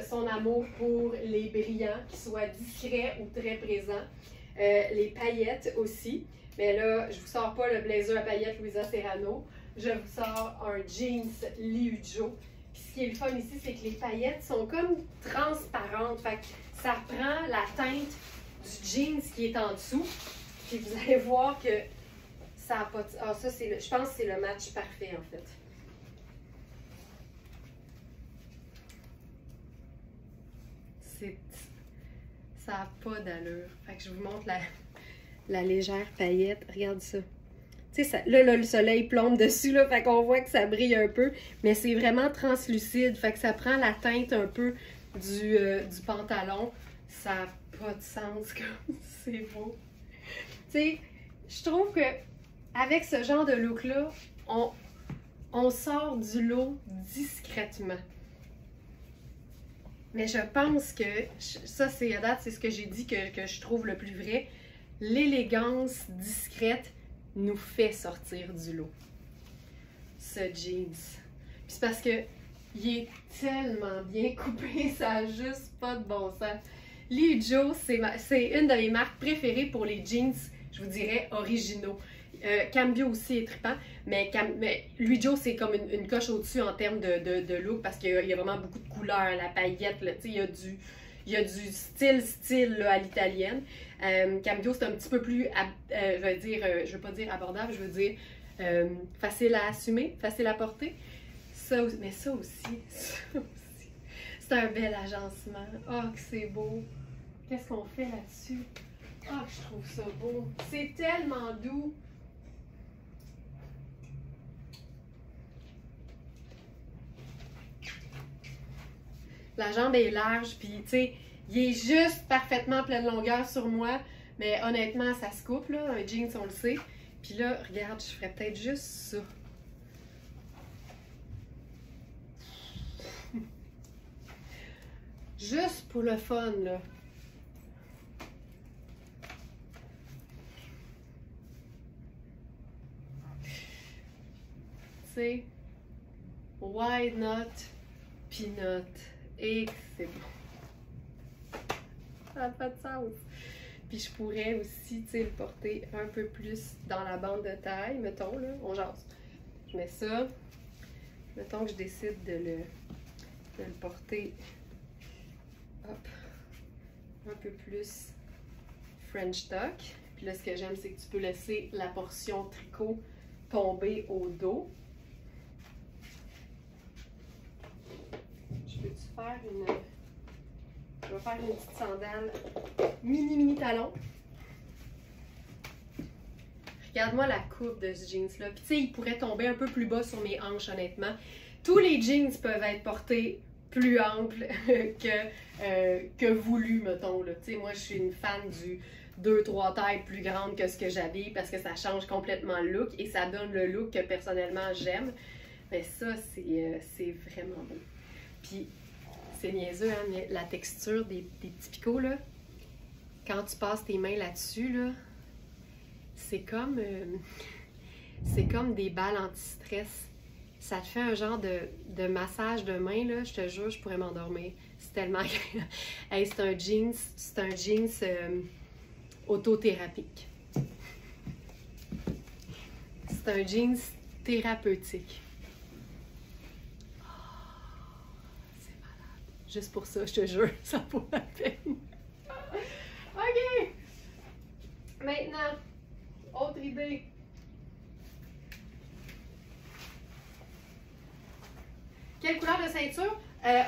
son amour pour les brillants, qu'ils soient discrets ou très présents. Les paillettes aussi. Mais là, je ne vous sors pas le blazer à paillettes Louisa Serrano. Je vous sors un jeans Liujo. Puis ce qui est le fun ici, c'est que les paillettes sont comme transparentes. Fait que ça prend la teinte du jeans qui est en dessous. Puis vous allez voir que ça n'a pas... Ah, ça, je pense que c'est le match parfait, en fait. Ça n'a pas d'allure. Fait que je vous montre la légère paillette. Regarde ça. Tu sais, là, le soleil plombe dessus, là, fait qu'on voit que ça brille un peu. Mais c'est vraiment translucide, fait que ça prend la teinte un peu du pantalon. Ça n'a pas de sens, comme c'est beau. Tu sais, je trouve que avec ce genre de look-là, on sort du lot discrètement. Mais je pense que, ça c'est à date, c'est ce que j'ai dit que je trouve le plus vrai. L'élégance discrète nous fait sortir du lot. Ce jeans. Puis c'est parce que il est tellement bien coupé, ça n'a juste pas de bon sens. Lee Joe, c'est une de mes marques préférées pour les jeans, je vous dirais, originaux. Cambio aussi est trippant, mais Louis Joe, c'est comme une coche au-dessus en termes de look parce qu'il y a vraiment beaucoup de couleurs, la paillette, là, il y a du style là, à l'italienne. Cambio, c'est un petit peu plus, je veux pas dire abordable, je veux dire facile à assumer, facile à porter. Mais ça aussi, c'est un bel agencement. Oh, que c'est beau! Qu'est-ce qu'on fait là-dessus? Oh, je trouve ça beau! C'est tellement doux! La jambe est large, puis tu sais, il est juste parfaitement pleine longueur sur moi, mais honnêtement, ça se coupe, là, un jeans, on le sait. Puis là, regarde, je ferais peut-être juste ça. Juste pour le fun, là. Tu sais, why not peanut? Et c'est bon. Ça n'a pas de sens. Puis je pourrais aussi, tu sais, le porter un peu plus dans la bande de taille, mettons, là, on jase. Je mets ça. Mettons que je décide de le porter, hop, un peu plus French tuck. Puis là, ce que j'aime, c'est que tu peux laisser la portion tricot tomber au dos. Je vais faire une petite sandale mini talon. Regarde-moi la coupe de ce jeans-là. Puis tu sais, il pourrait tomber un peu plus bas sur mes hanches, honnêtement. Tous les jeans peuvent être portés plus amples que voulu, mettons. Tu sais, moi, je suis une fan du 2-3 tailles plus grandes que ce que j'habille parce que ça change complètement le look et ça donne le look que personnellement j'aime. Mais ça, c'est vraiment beau. Puis, c'est niaiseux, hein, mais la texture des petits picots, là, quand tu passes tes mains là-dessus, là, c'est comme des balles anti-stress. Ça te fait un genre de massage de main, là, je te jure, je pourrais m'endormir. C'est tellement agréable. Hey, c'est un jeans autothérapeutique. C'est un jeans thérapeutique. Juste pour ça, je te jure, ça vaut la peine. OK! Maintenant, autre idée. Quelle couleur de ceinture?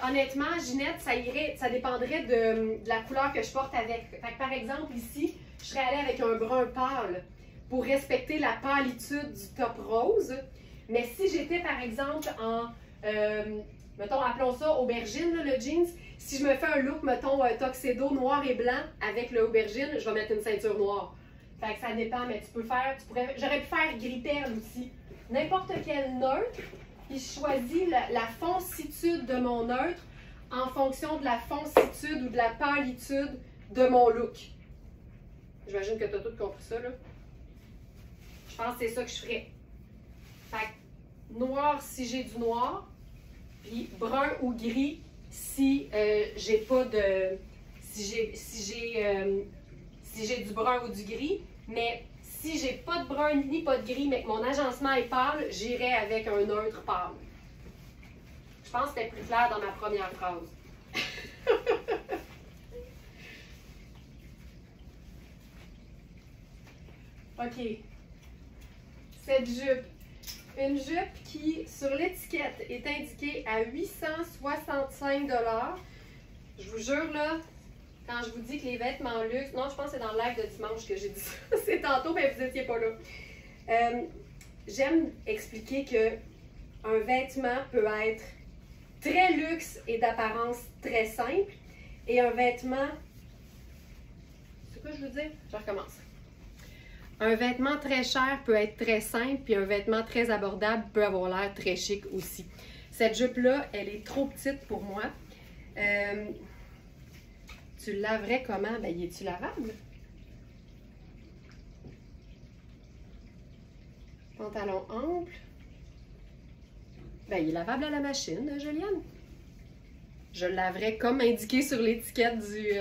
Honnêtement, Ginette, ça dépendrait de la couleur que je porte avec. Fait que, par exemple, ici, je serais allée avec un brun pâle pour respecter la pâlitude du top rose. Mais si j'étais, par exemple, en... mettons, appelons ça aubergine, là, le jeans. Si je me fais un look, mettons, tuxedo noir et blanc avec le aubergine, je vais mettre une ceinture noire. Fait que ça dépend, mais j'aurais pu faire gris perle aussi. N'importe quel neutre, puis je choisis la foncitude de mon neutre en fonction de la foncitude ou de la pâlitude de mon look. J'imagine que tu as tout compris ça, là. Je pense que c'est ça que je ferais. Fait que noir si j'ai du noir. Puis brun ou gris si j'ai pas de. Si j'ai du brun ou du gris. Mais si j'ai pas de brun ni pas de gris, mais que mon agencement est pâle, j'irai avec un neutre pâle. Je pense que c'était plus clair dans ma première phrase. OK. Cette jupe. Une jupe qui, sur l'étiquette, est indiquée à 865 $. Je vous jure, là, quand je vous dis que les vêtements luxe... Non, je pense que c'est dans le live de dimanche que j'ai dit ça. C'est tantôt, mais vous n'étiez pas là. J'aime expliquer que un vêtement peut être très luxe et d'apparence très simple. Et un vêtement... C'est quoi je veux dire? Je recommence. Un vêtement très cher peut être très simple, puis un vêtement très abordable peut avoir l'air très chic aussi. Cette jupe-là, elle est trop petite pour moi. Tu le laverais comment? Ben, y est-tu lavable? Pantalon ample. Ben, il est lavable à la machine, Juliane. Je le laverais comme indiqué sur l'étiquette du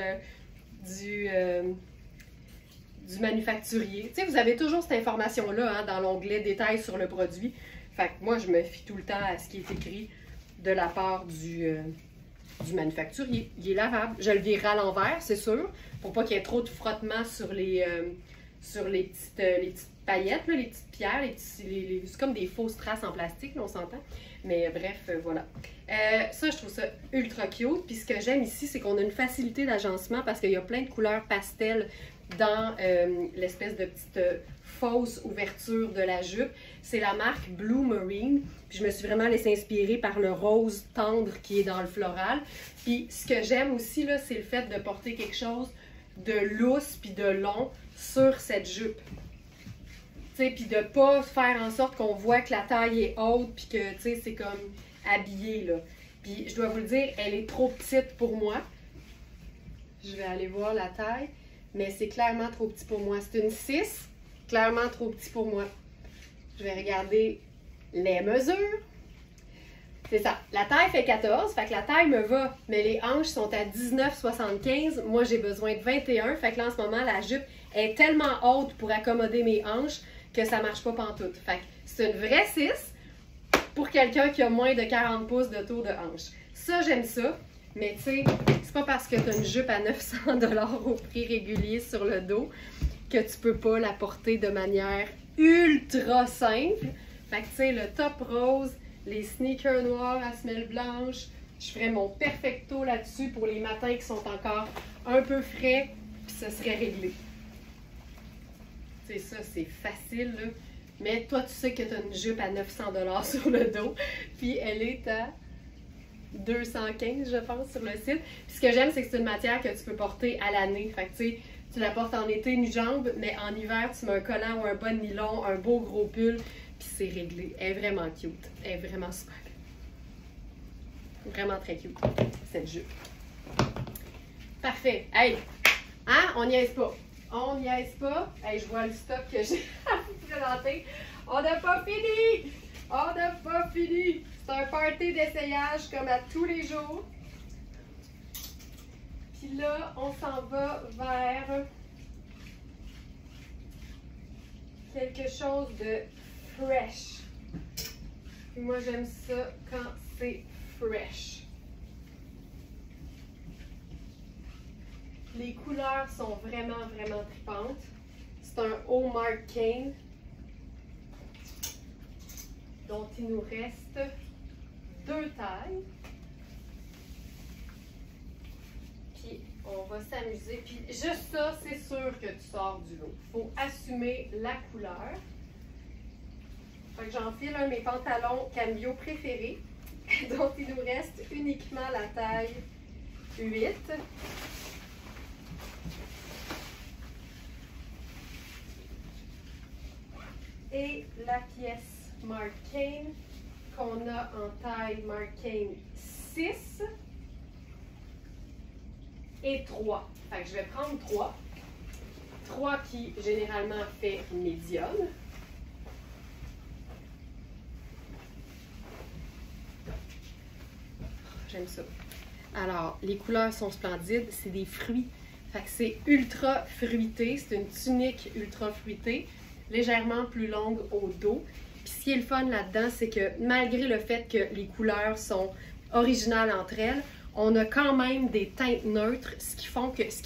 manufacturier. Tu sais, vous avez toujours cette information-là hein, dans l'onglet détails sur le produit. Fait que moi, je me fie tout le temps à ce qui est écrit de la part du manufacturier. Il est lavable. Je le virerai à l'envers, c'est sûr, pour pas qu'il y ait trop de frottement sur les petites paillettes, là, les petites pierres, c'est comme des fausses traces en plastique, là, on s'entend. Mais bref, voilà. Ça, je trouve ça ultra cute. Puis ce que j'aime ici, c'est qu'on a une facilité d'agencement parce qu'il y a plein de couleurs pastel dans l'espèce de petite fausse ouverture de la jupe. C'est la marque Blue Marine. Puis je me suis vraiment laissée inspirer par le rose tendre qui est dans le floral. Puis ce que j'aime aussi, là, c'est le fait de porter quelque chose de lousse puis de long sur cette jupe. Tu sais, puis de pas faire en sorte qu'on voit que la taille est haute puis que, tu sais, c'est comme habillé, là. Puis je dois vous le dire, elle est trop petite pour moi. Je vais aller voir la taille. Mais c'est clairement trop petit pour moi. C'est une 6, clairement trop petit pour moi. Je vais regarder les mesures. C'est ça. La taille fait 14, fait que la taille me va, mais les hanches sont à 19,75. Moi, j'ai besoin de 21, fait que là, en ce moment, la jupe est tellement haute pour accommoder mes hanches que ça marche pas pantoute. Fait que c'est une vraie 6 pour quelqu'un qui a moins de 40 pouces de tour de hanche. Ça, j'aime ça. Mais tu sais, c'est pas parce que tu as une jupe à 900 $ au prix régulier sur le dos que tu peux pas la porter de manière ultra simple. Fait que tu sais, le top rose, les sneakers noirs à semelle blanche, je ferais mon perfecto là-dessus pour les matins qui sont encore un peu frais, puis ce serait réglé. Tu sais, ça, c'est facile, là. Mais toi, tu sais que tu as une jupe à 900 $ sur le dos, puis elle est à 215, je pense, sur le site. Puis ce que j'aime, c'est que c'est une matière que tu peux porter à l'année. Fait que tu sais, tu la portes en été, mi-jambe, mais en hiver, tu mets un collant ou un bas de nylon, un beau gros pull, puis c'est réglé. Elle est vraiment cute. Elle est vraiment super belle. Vraiment très cute, cette jupe. Parfait. Hey! Hein? On niaise pas. On niaise pas. Hey, je vois le stock que j'ai à vous présenter. On n'a pas fini! On n'a pas fini! C'est un party d'essayage comme à tous les jours. Puis là, on s'en va vers quelque chose de fresh. Puis moi, j'aime ça quand c'est fresh. Les couleurs sont vraiment, vraiment tripantes. C'est un Hallmark Cane dont il nous reste 2 tailles. Puis on va s'amuser. Puis juste ça, c'est sûr que tu sors du lot. Il faut assumer la couleur. Fait que j'enfile un de mes pantalons cambio préférés, dont il nous reste uniquement la taille 8. Et la pièce Mark Cane qu'on a en taille Mark Cane 6 et 3. Fait que je vais prendre 3. 3 qui généralement fait médium. J'aime ça. Alors, les couleurs sont splendides. C'est des fruits. Fait que c'est ultra fruité. C'est une tunique ultra fruitée, légèrement plus longue au dos. Puis ce qui est le fun là-dedans, c'est que malgré le fait que les couleurs sont originales entre elles, on a quand même des teintes neutres, ce qui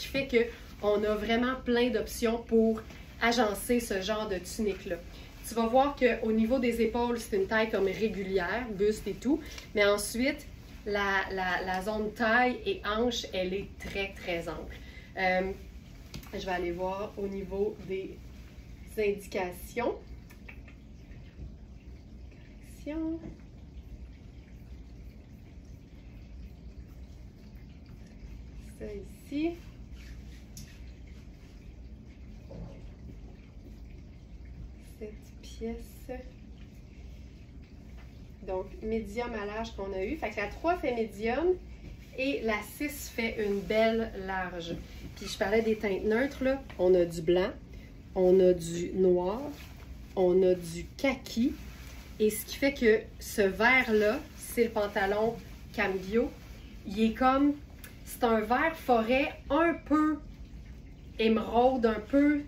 fait qu'on a vraiment plein d'options pour agencer ce genre de tunique-là. Tu vas voir qu'au niveau des épaules, c'est une taille comme régulière, buste et tout, mais ensuite, la zone taille et hanche, elle est très, très ample. Je vais aller voir au niveau des indications. Correction. Ça ici. Cette pièce. Donc, médium à large qu'on a eu. Fait que la 3 fait médium et la 6 fait une belle large. Puis je parlais des teintes neutres, là. On a du blanc, on a du noir, on a du kaki. Et ce qui fait que ce vert-là, c'est le pantalon Cambio. Il est comme, c'est un vert forêt un peu émeraude, un peu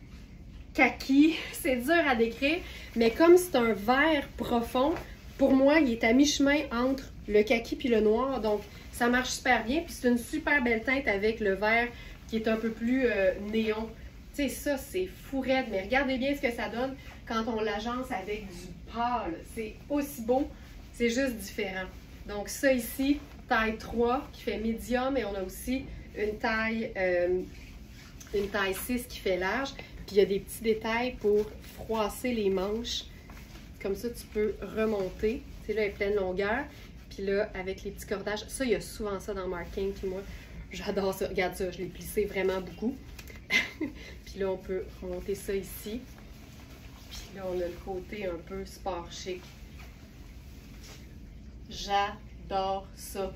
kaki. C'est dur à décrire, mais comme c'est un vert profond, pour moi, il est à mi-chemin entre le kaki puis le noir. Donc, ça marche super bien. Puis c'est une super belle teinte avec le vert qui est un peu plus néon. Tu sais, ça, c'est fou raide. Mais regardez bien ce que ça donne quand on l'agence avec du pâle. C'est aussi beau, c'est juste différent. Donc, ça ici, taille 3 qui fait médium. Et on a aussi une taille 6 qui fait large. Puis il y a des petits détails pour froisser les manches. Comme ça, tu peux remonter. Tu sais, là, elle est pleine longueur. Puis là, avec les petits cordages, ça, il y a souvent ça dans Marking. Puis moi, j'adore ça. Regarde ça, je l'ai plissé vraiment beaucoup. Puis là, on peut remonter ça ici. Puis là, on a le côté un peu sport chic. J'adore ça.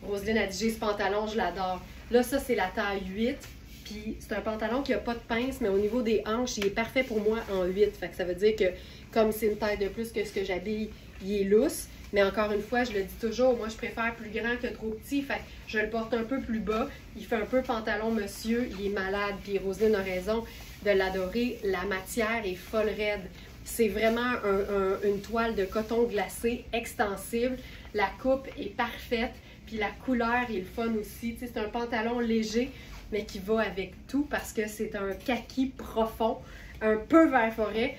Roselyne a dit, j'ai ce pantalon, je l'adore. Là, ça, c'est la taille 8. Puis c'est un pantalon qui n'a pas de pince, mais au niveau des hanches, il est parfait pour moi en 8. Fait que ça veut dire que comme c'est une taille de plus que ce que j'habille, il est lousse. Mais encore une fois, je le dis toujours, moi je préfère plus grand que trop petit. Fait que je le porte un peu plus bas. Il fait un peu pantalon monsieur, il est malade. Puis Roselyne a raison de l'adorer. La matière est folle raide. C'est vraiment une toile de coton glacé extensible. La coupe est parfaite. Puis la couleur est le fun aussi. Tu sais, c'est un pantalon léger, mais qui va avec tout parce que c'est un kaki profond, un peu vert forêt,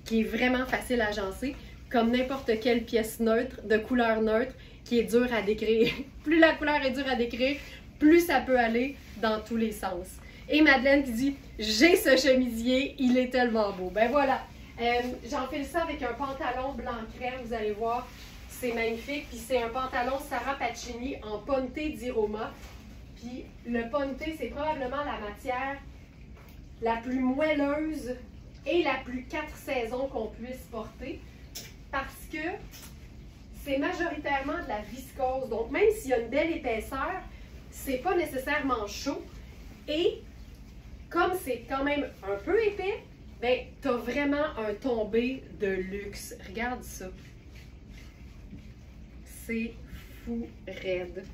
qui est vraiment facile à agencer, comme n'importe quelle pièce neutre, de couleur neutre, qui est dure à décrire. Plus la couleur est dure à décrire, plus ça peut aller dans tous les sens. Et Madeleine qui dit « J'ai ce chemisier, il est tellement beau ». Ben voilà, j'enfile ça avec un pantalon blanc crème, vous allez voir, c'est magnifique. Puis c'est un pantalon Sarah Pacini en ponte di Roma. Puis le ponte, c'est probablement la matière la plus moelleuse et la plus 4 saisons qu'on puisse porter parce que c'est majoritairement de la viscose. Donc même s'il y a une belle épaisseur, c'est pas nécessairement chaud. Et comme c'est quand même un peu épais, ben t'as vraiment un tombé de luxe. Regarde ça. C'est fou raide.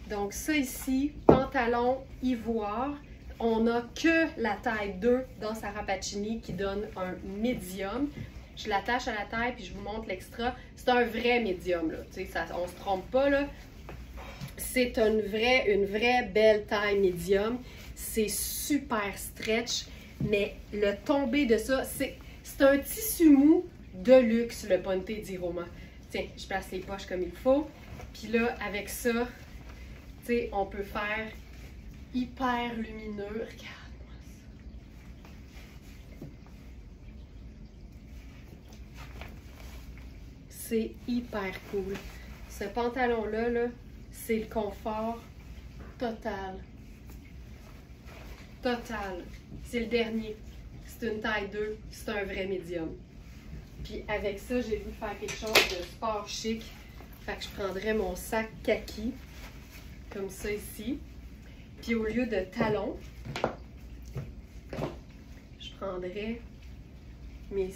Donc ça ici, pantalon ivoire. On n'a que la taille 2 dans Sarah Pacini qui donne un médium. Je l'attache à la taille puis je vous montre l'extra. C'est un vrai médium, là. Tu sais, ça, on se trompe pas, là. C'est une vraie belle taille médium. C'est super stretch, mais le tombé de ça, c'est un tissu mou de luxe, le ponte di Roma. Tiens, je place les poches comme il faut. Puis là, avec ça, tu sais, on peut faire hyper lumineux. Regarde-moi ça. C'est hyper cool. Ce pantalon-là, là, c'est le confort total. Total. C'est le dernier. C'est une taille 2. C'est un vrai médium. Puis avec ça, j'ai voulu faire quelque chose de sport chic. Fait que je prendrais mon sac kaki, comme ça ici. Puis au lieu de talons, je prendrais mes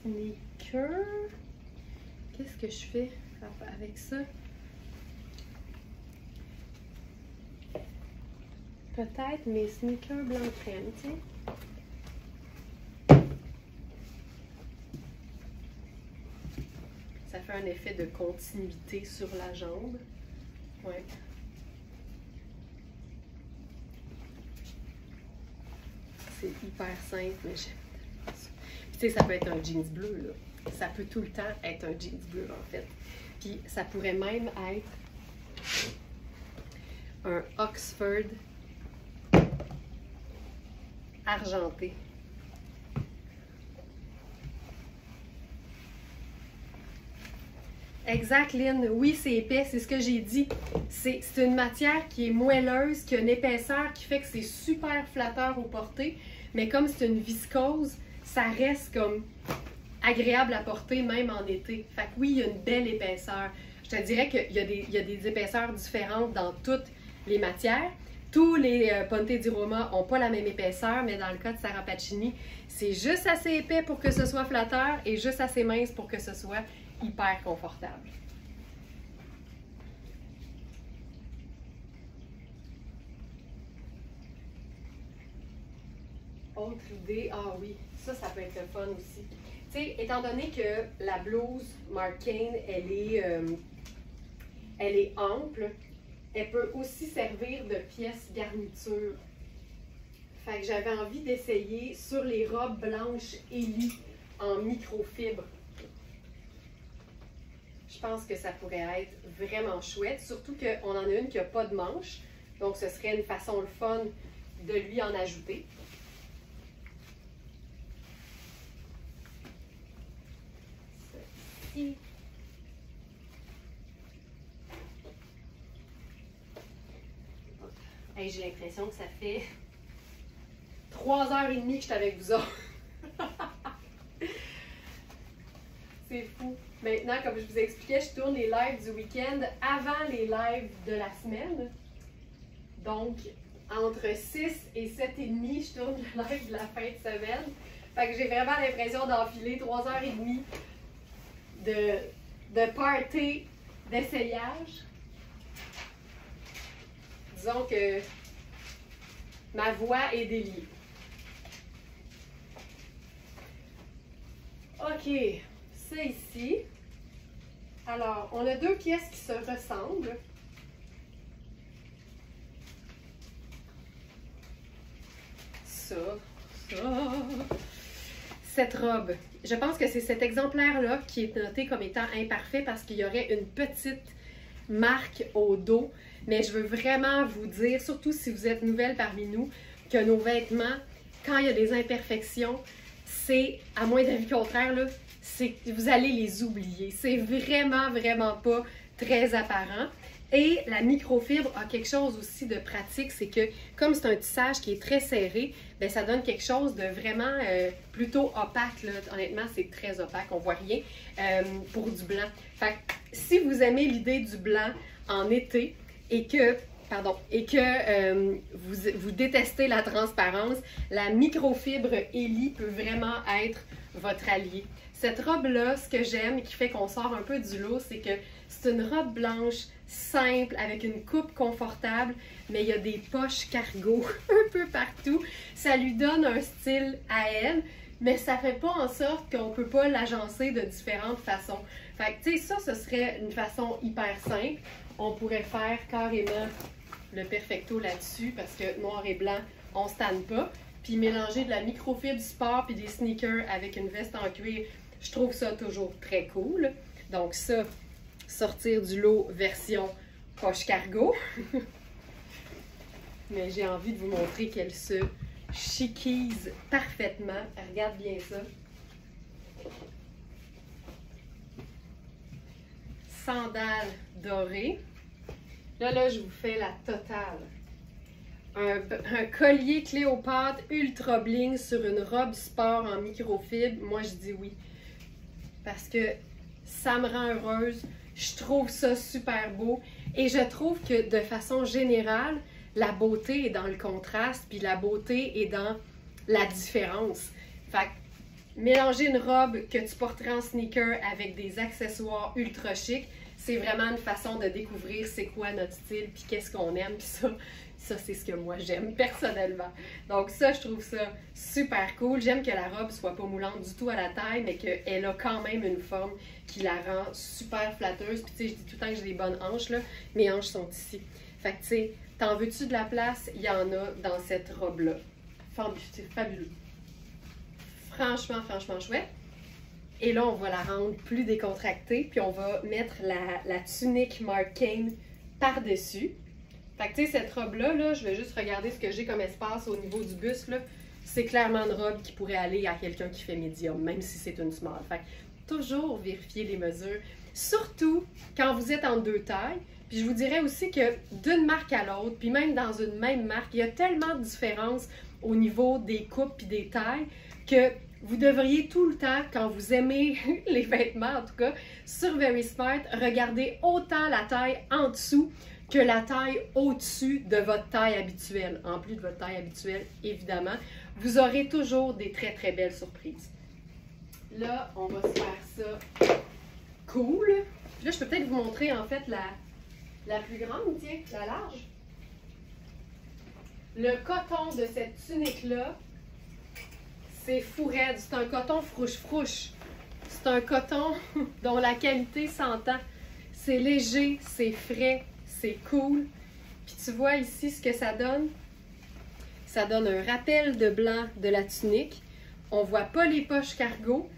sneakers. Qu'est-ce que je fais avec ça? Peut-être mes sneakers blanc crème, tu sais. Ça fait un effet de continuité sur la jambe. Ouais. C'est hyper simple, mais j'aime tellement ça. Tu sais, ça peut être un jeans bleu, là. Ça peut tout le temps être un jeans bleu, en fait. Puis ça pourrait même être un Oxford argenté. Exact, Lynn. Oui, c'est épais, c'est ce que j'ai dit. C'est une matière qui est moelleuse, qui a une épaisseur qui fait que c'est super flatteur au porter. Mais comme c'est une viscose, ça reste comme agréable à porter même en été. Fait que oui, il y a une belle épaisseur. Je te dirais qu'il y a des épaisseurs différentes dans toutes les matières. Tous les Ponte di Roma n'ont pas la même épaisseur, mais dans le cas de Sarah Pacini, c'est juste assez épais pour que ce soit flatteur et juste assez mince pour que ce soit hyper confortable. Autre idée, ah oui, ça peut être le fun aussi. Tu sais, étant donné que la blouse Marc Cain, elle est ample, elle peut aussi servir de pièce garniture. Fait que j'avais envie d'essayer sur les robes blanches Ellie en microfibre. Je pense que ça pourrait être vraiment chouette, surtout qu'on en a une qui n'a pas de manche. Donc, ce serait une façon le fun de lui en ajouter. Ceci. Hey, j'ai l'impression que ça fait 3h30 que je suis avec vous autres. C'est fou. Maintenant, comme je vous expliquais, je tourne les lives du week-end avant les lives de la semaine. Donc, entre 6 et 7h30, je tourne le live de la fin de semaine. Fait que j'ai vraiment l'impression d'enfiler 3h30 de party, d'essayage. Disons que ma voix est déliée. OK, ça ici. Alors, on a deux pièces qui se ressemblent. Ça. Cette robe, je pense que c'est cet exemplaire-là qui est noté comme étant imparfait parce qu'il y aurait une petite marque au dos. Mais je veux vraiment vous dire, surtout si vous êtes nouvelle parmi nous, que nos vêtements, quand il y a des imperfections, c'est, à moins d'avis contraire, là, vous allez les oublier. C'est vraiment, vraiment pas très apparent. Et la microfibre a quelque chose aussi de pratique, c'est que comme c'est un tissage qui est très serré, bien, ça donne quelque chose de vraiment plutôt opaque. Là. Honnêtement, c'est très opaque, on voit rien pour du blanc. Fait que, si vous aimez l'idée du blanc en été et que vous détestez la transparence, la microfibre Ellie peut vraiment être votre allié. Cette robe-là, ce que j'aime et qui fait qu'on sort un peu du lot, c'est que c'est une robe blanche simple avec une coupe confortable, mais il y a des poches cargo un peu partout. Ça lui donne un style à elle, mais ça fait pas en sorte qu'on peut pas l'agencer de différentes façons. Fait que, tu sais, ça, ce serait une façon hyper simple. On pourrait faire carrément le perfecto là-dessus parce que noir et blanc, on se tanne pas. Puis mélanger de la microfibre sport puis des sneakers avec une veste en cuir, je trouve ça toujours très cool. Donc ça, sortir du lot version poche cargo. Mais j'ai envie de vous montrer qu'elle se chiquise parfaitement. Regarde bien ça. Sandales dorées. Là, je vous fais la totale. Un collier Cléopâtre ultra bling sur une robe sport en microfibre. Moi, je dis oui. Parce que ça me rend heureuse. Je trouve ça super beau. Et je trouve que de façon générale, la beauté est dans le contraste, puis la beauté est dans la différence. Fait que mélanger une robe que tu porterais en sneaker avec des accessoires ultra chic, c'est vraiment une façon de découvrir c'est quoi notre style, puis qu'est-ce qu'on aime, puis ça c'est ce que moi j'aime personnellement. Donc ça, je trouve ça super cool. J'aime que la robe soit pas moulante du tout à la taille, mais qu'elle a quand même une forme qui la rend super flatteuse. Puis tu sais, je dis tout le temps que j'ai des bonnes hanches, là. Mes hanches sont ici. Fait que tu sais, t'en veux-tu de la place? Il y en a dans cette robe-là. C'est fabuleux. Franchement, franchement chouette. Et là, on va la rendre plus décontractée, puis on va mettre la tunique Marc Cain par-dessus. Fait que tu sais, cette robe-là, là, je vais juste regarder ce que j'ai comme espace au niveau du buste, là. c'est clairement une robe qui pourrait aller à quelqu'un qui fait médium, même si c'est une small. Fait que toujours vérifier les mesures, surtout quand vous êtes en deux tailles. Puis je vous dirais aussi que d'une marque à l'autre, puis même dans une même marque, il y a tellement de différences au niveau des coupes et des tailles que vous devriez tout le temps, quand vous aimez les vêtements en tout cas, sur Very Smart, regarder autant la taille en dessous que la taille au-dessus de votre taille habituelle. En plus de votre taille habituelle, évidemment. Vous aurez toujours des très très belles surprises. Là, on va se faire ça cool. Puis là, je peux peut-être vous montrer en fait la plus grande, tiens, la large. Le coton de cette tunique-là, c'est fou raide. C'est un coton frouche-frouche. C'est un coton dont la qualité s'entend. C'est léger, c'est frais, c'est cool. Puis tu vois ici ce que ça donne. Ça donne un rappel de blanc de la tunique. On voit pas les poches cargo.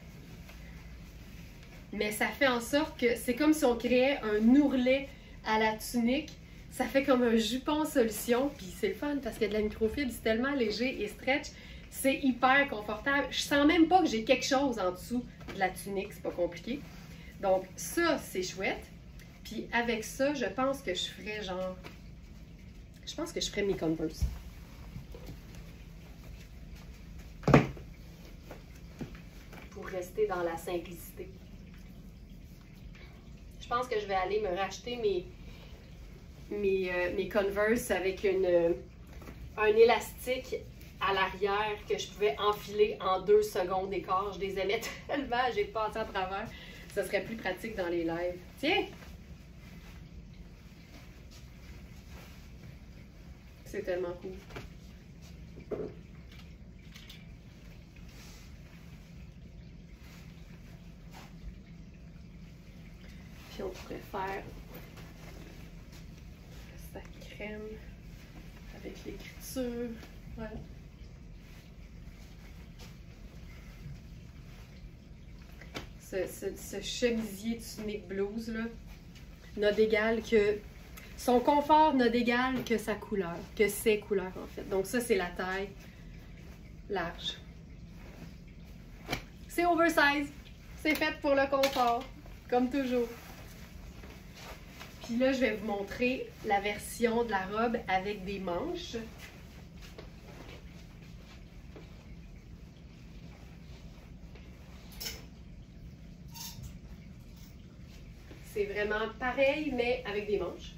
Mais ça fait en sorte que c'est comme si on créait un ourlet à la tunique. Ça fait comme un jupon solution. Puis c'est le fun parce que de la microfibre, c'est tellement léger et stretch. C'est hyper confortable. Je sens même pas que j'ai quelque chose en dessous de la tunique. C'est pas compliqué. Donc ça, c'est chouette. Puis avec ça, je pense que je ferais genre... Je pense que je ferais mes Converse. Pour rester dans la simplicité. Je pense que je vais aller me racheter mes Converse avec un élastique à l'arrière que je pouvais enfiler en 2 secondes et quart. Je les aimais tellement, j'ai passé à travers. Ça serait plus pratique dans les lives. Tiens! C'est tellement cool. Puis on pourrait faire sa crème avec l'écriture. Voilà. Ce chemisier tunique blouse là n'a d'égal que... Son confort n'a d'égal que sa couleur, que ses couleurs en fait. Donc ça, c'est la taille large. C'est oversize. C'est fait pour le confort, comme toujours. Puis là, je vais vous montrer la version de la robe avec des manches. C'est vraiment pareil, mais avec des manches.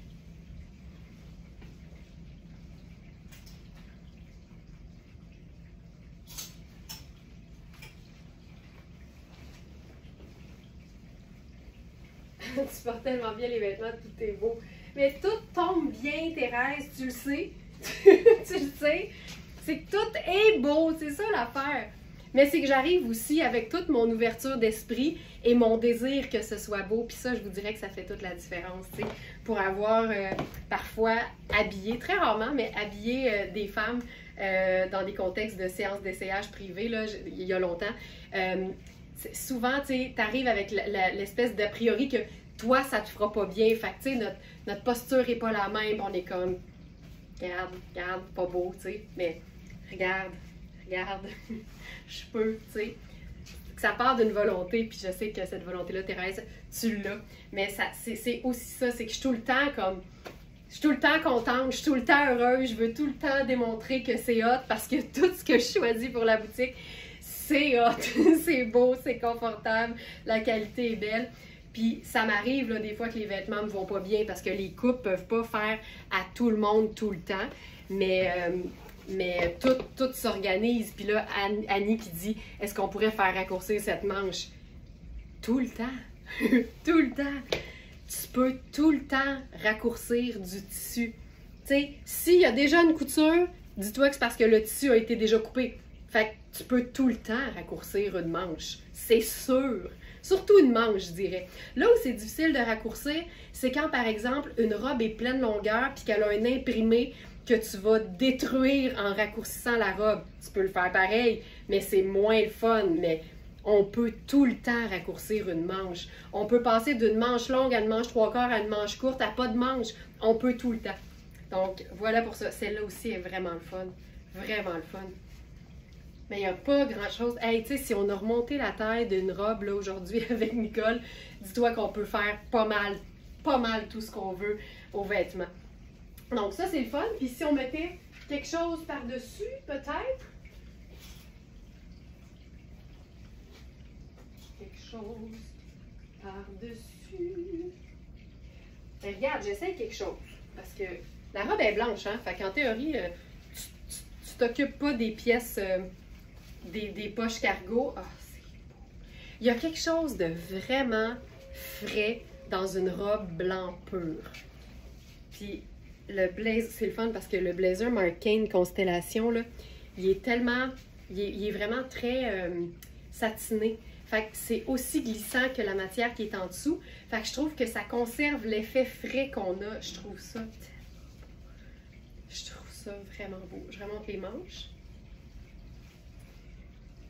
Tu portes tellement bien les vêtements, tout est beau. Mais tout tombe bien, Thérèse, tu le sais. Tu le sais. C'est que tout est beau, c'est ça l'affaire. Mais c'est que j'arrive aussi avec toute mon ouverture d'esprit et mon désir que ce soit beau. Puis ça, je vous dirais que ça fait toute la différence, tu sais. Pour avoir parfois habillé, très rarement, mais habillé des femmes dans des contextes de séances d'essayage privées, là, il y a longtemps. Souvent, tu sais, t'arrives avec l'espèce d'a priori que toi, ça te fera pas bien. Fait que, tu sais, notre posture est pas la même. On est comme, regarde, pas beau, tu sais. Mais regarde, je peux, tu sais. Ça part d'une volonté, puis je sais que cette volonté-là, Thérèse, tu l'as. Mais c'est aussi ça, c'est que je suis tout le temps comme... Je suis tout le temps contente, je suis tout le temps heureuse, je veux tout le temps démontrer que c'est hot parce que tout ce que je choisis pour la boutique, c'est hot, c'est beau, c'est confortable, la qualité est belle. Puis ça m'arrive là, des fois que les vêtements me vont pas bien parce que les coupes peuvent pas faire à tout le monde tout le temps. Mais tout s'organise. Puis là, Annie qui dit, est-ce qu'on pourrait faire raccourcir cette manche? Tout le temps, tout le temps. Tu peux tout le temps raccourcir du tissu. Tu sais, s'il y a déjà une couture, dis-toi que c'est parce que le tissu a été déjà coupé. Fait que tu peux tout le temps raccourcir une manche. C'est sûr. Surtout une manche, je dirais. Là où c'est difficile de raccourcir, c'est quand, par exemple, une robe est pleine longueur puis qu'elle a un imprimé que tu vas détruire en raccourcissant la robe. Tu peux le faire pareil, mais c'est moins le fun. Mais on peut tout le temps raccourcir une manche. On peut passer d'une manche longue à une manche 3/4 à une manche courte à pas de manche. On peut tout le temps. Donc, voilà pour ça. Celle-là aussi est vraiment le fun. Vraiment le fun. Mais il n'y a pas grand-chose. Hey, tu sais, si on a remonté la taille d'une robe là aujourd'hui avec Nicole, dis-toi qu'on peut faire pas mal tout ce qu'on veut aux vêtements. Donc ça, c'est le fun. Puis si on mettait quelque chose par-dessus, peut-être. Quelque chose par-dessus. Ben, regarde, j'essaie quelque chose. Parce que la robe est blanche, hein? Fait qu'en théorie, tu t'occupes pas des pièces, des poches cargo. Ah, c'est beau. Il y a quelque chose de vraiment frais dans une robe blanc pur. Puis le blazer, c'est le fun parce que le blazer Marc Cain Constellation, là, il est tellement, il est vraiment très satiné. Fait que c'est aussi glissant que la matière qui est en dessous. Fait que je trouve que ça conserve l'effet frais qu'on a. Je trouve ça vraiment beau. Je remonte les manches.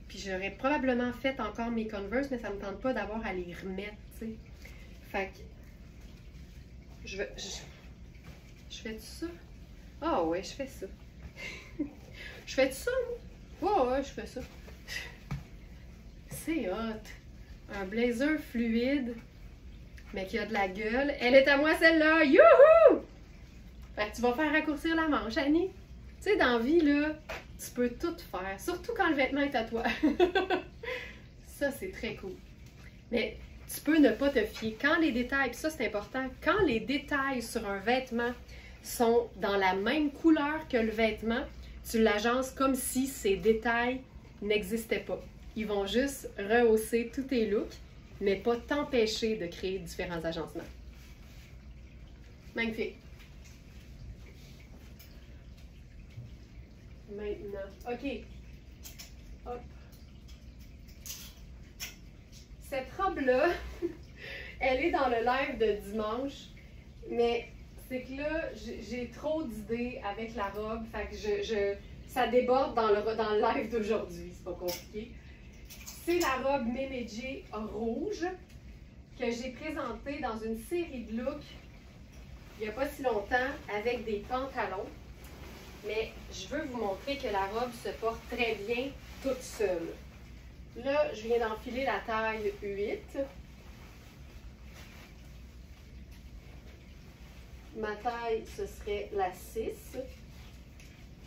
Puis j'aurais probablement fait encore mes Converse, mais ça me tente pas d'avoir à les remettre, tu sais. Fait que je fais ça. Ah ouais, je fais ça. Je fais ça, moi? Ouais, je fais ça. C'est hot. Un blazer fluide, mais qui a de la gueule. Elle est à moi celle-là! Youhou! Fait que tu vas faire raccourcir la manche, Annie. Tu sais, dans la vie, là, tu peux tout faire. Surtout quand le vêtement est à toi. Ça, c'est très cool. Mais tu peux ne pas te fier. Quand les détails, puis ça, c'est important, quand les détails sur un vêtement sont dans la même couleur que le vêtement, tu l'agences comme si ces détails n'existaient pas. Ils vont juste rehausser tous tes looks, mais pas t'empêcher de créer différents agencements. Magnifique. Maintenant, OK. Hop. Cette robe-là, elle est dans le live de dimanche, mais c'est que là, j'ai trop d'idées avec la robe, fait que ça déborde dans le live d'aujourd'hui, c'est pas compliqué. C'est la robe Memeji rouge que j'ai présentée dans une série de looks il n'y a pas si longtemps avec des pantalons. Mais je veux vous montrer que la robe se porte très bien toute seule. Là, je viens d'enfiler la taille 8. Ma taille, ce serait la 6.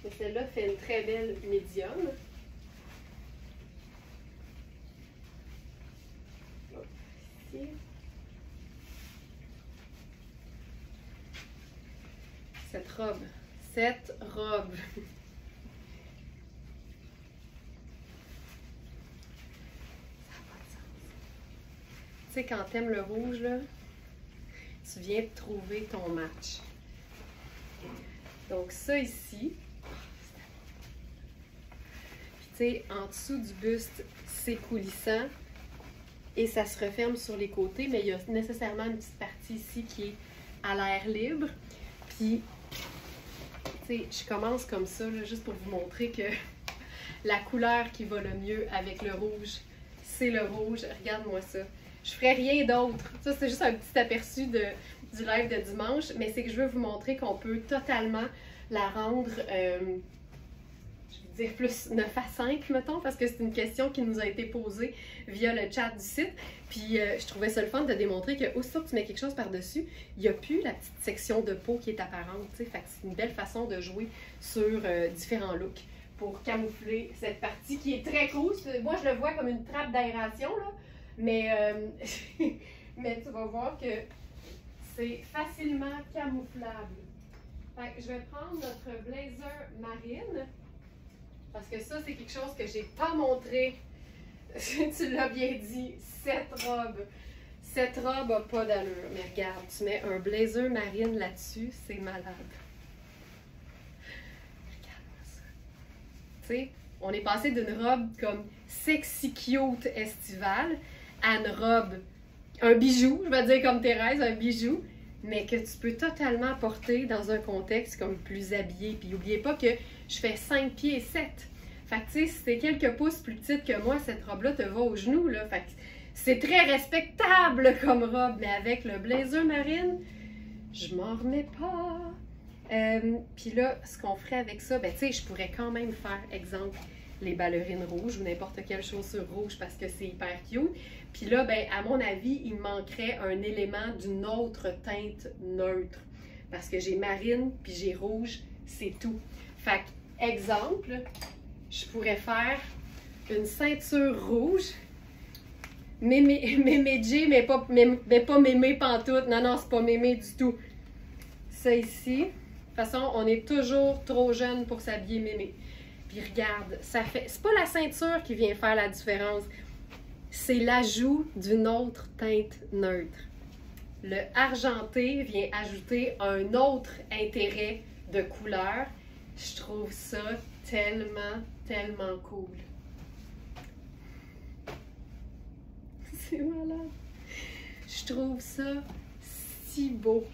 Mais celle-là fait une très belle médium. Ici. Cette robe. Ça n'a pas de sens. Tu sais, quand t'aimes le rouge, là, tu viens de trouver ton match. Donc ça ici, puis tu sais, en dessous du buste, c'est coulissant et ça se referme sur les côtés, mais il y a nécessairement une petite partie ici qui est à l'air libre. Puis je commence comme ça, là, juste pour vous montrer que la couleur qui va le mieux avec le rouge, c'est le rouge. Regarde-moi ça. Je ferai rien d'autre. Ça, c'est juste un petit aperçu du live de dimanche, mais c'est que je veux vous montrer qu'on peut totalement la rendre, je vais dire plus 9 à 5, mettons, parce que c'est une question qui nous a été posée via le chat du site. Puis je trouvais ça le fun de démontrer que aussitôt que tu mets quelque chose par-dessus, il n'y a plus la petite section de peau qui est apparente. Fait que c'est une belle façon de jouer sur différents looks pour camoufler cette partie qui est très cool. Moi, je le vois comme une trappe d'aération, là, mais, mais tu vas voir que c'est facilement camouflable. Fait que je vais prendre notre blazer marine, parce que ça, c'est quelque chose que j'ai pas montré. Tu l'as bien dit, cette robe a pas d'allure. Mais regarde, tu mets un blazer marine là-dessus, c'est malade. Regarde-moi ça. Tu sais, on est passé d'une robe comme sexy cute estivale à une robe, un bijou, je vais dire comme Thérèse, un bijou, mais que tu peux totalement porter dans un contexte comme plus habillé. Puis n'oubliez pas que je fais 5 pieds 7. Fait que tu sais, si t'es quelques pouces plus petite que moi, cette robe-là te va aux genoux, là. Fait que c'est très respectable comme robe, mais avec le blazer marine, je m'en remets pas. Puis là, ce qu'on ferait avec ça, ben tu sais, je pourrais quand même faire, exemple, les ballerines rouges ou n'importe quelle chaussure rouge parce que c'est hyper cute. Puis là, ben, à mon avis, il manquerait un élément d'une autre teinte neutre. Parce que j'ai marine puis j'ai rouge, c'est tout. Fait que, exemple, je pourrais faire une ceinture rouge, mémé, mais pas mémé pantoute. Non, non, c'est pas mémé du tout. Ça ici. De toute façon, on est toujours trop jeune pour s'habiller mémé. Puis regarde, ça fait. C'est pas la ceinture qui vient faire la différence. C'est l'ajout d'une autre teinte neutre. Le argenté vient ajouter un autre intérêt de couleur. Je trouve ça tellement, tellement cool. C'est malade. Je trouve ça si beau.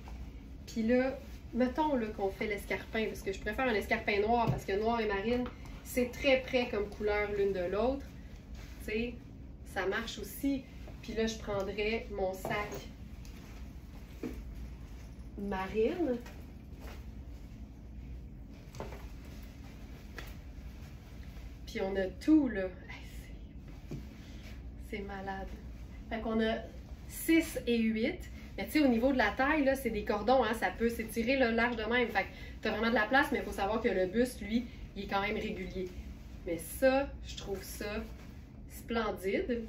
Puis là, mettons là, qu'on fait l'escarpin, parce que je préfère un escarpin noir, parce que noir et marine, c'est très près comme couleur l'une de l'autre. Tu sais, ça marche aussi. Puis là, je prendrais mon sac marine. Puis on a tout, là. C'est malade. Fait qu'on a 6 et 8. Mais tu sais, au niveau de la taille, là, c'est des cordons, hein, ça peut s'étirer large de même. Fait que t'as vraiment de la place, mais il faut savoir que le buste, lui, il est quand même régulier. Mais ça, je trouve ça splendide.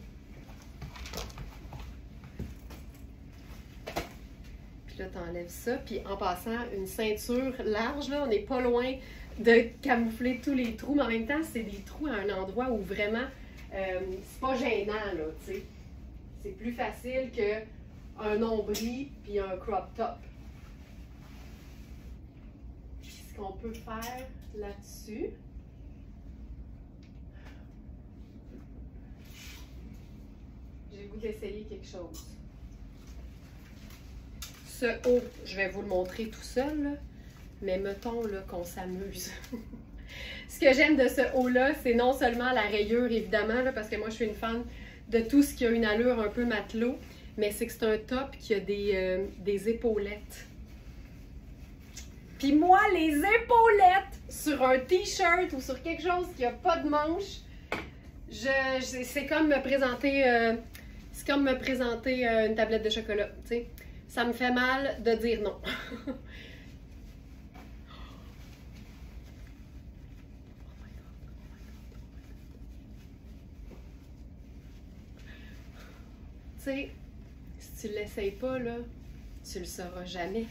Puis là, t'enlèves ça. Puis en passant, une ceinture large, là, on n'est pas loin de camoufler tous les trous. Mais en même temps, c'est des trous à un endroit où vraiment, c'est pas gênant, là, tu sais. C'est plus facile qu'un nombril puis un crop top. Puis ce qu'on peut faire là-dessus, j'ai le goût d'essayer quelque chose. Ce haut, je vais vous le montrer tout seul, là, mais mettons là, qu'on s'amuse. Ce que j'aime de ce haut-là, c'est non seulement la rayure, évidemment, là, parce que moi, je suis une fan de tout ce qui a une allure un peu matelot, mais c'est que c'est un top qui a des épaulettes. Puis moi, les épaulettes sur un t-shirt ou sur quelque chose qui n'a pas de manche, c'est comme me présenter, une tablette de chocolat, tu sais. Ça me fait mal de dire non. Tu sais, si tu l'essayes pas, là, tu le sauras jamais.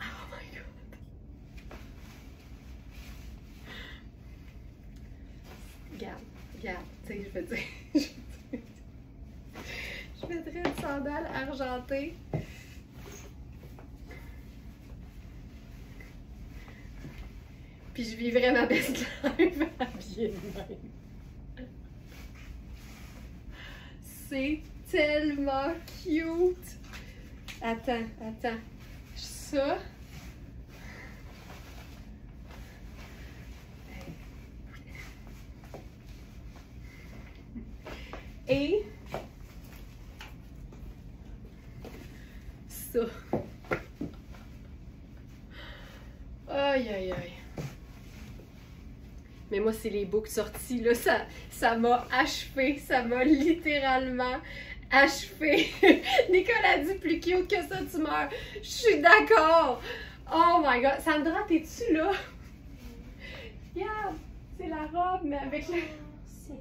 Oh my God! Regarde, tu sais, je veux dire, je mettrais une sandale argentée. Puis je vivrais ma best life habillée de même. C'est tellement cute! Attends. Ça. Et ça. Aïe, aïe, aïe. Mais moi, c'est les boucles sorties, là, ça m'a achevé, ça m'a littéralement achevé. Nicolas dit plus cute que ça, tu meurs. Je suis d'accord. Oh my God. Sandra, t'es-tu là? Regarde, c'est la robe, mais avec le... C'est beau.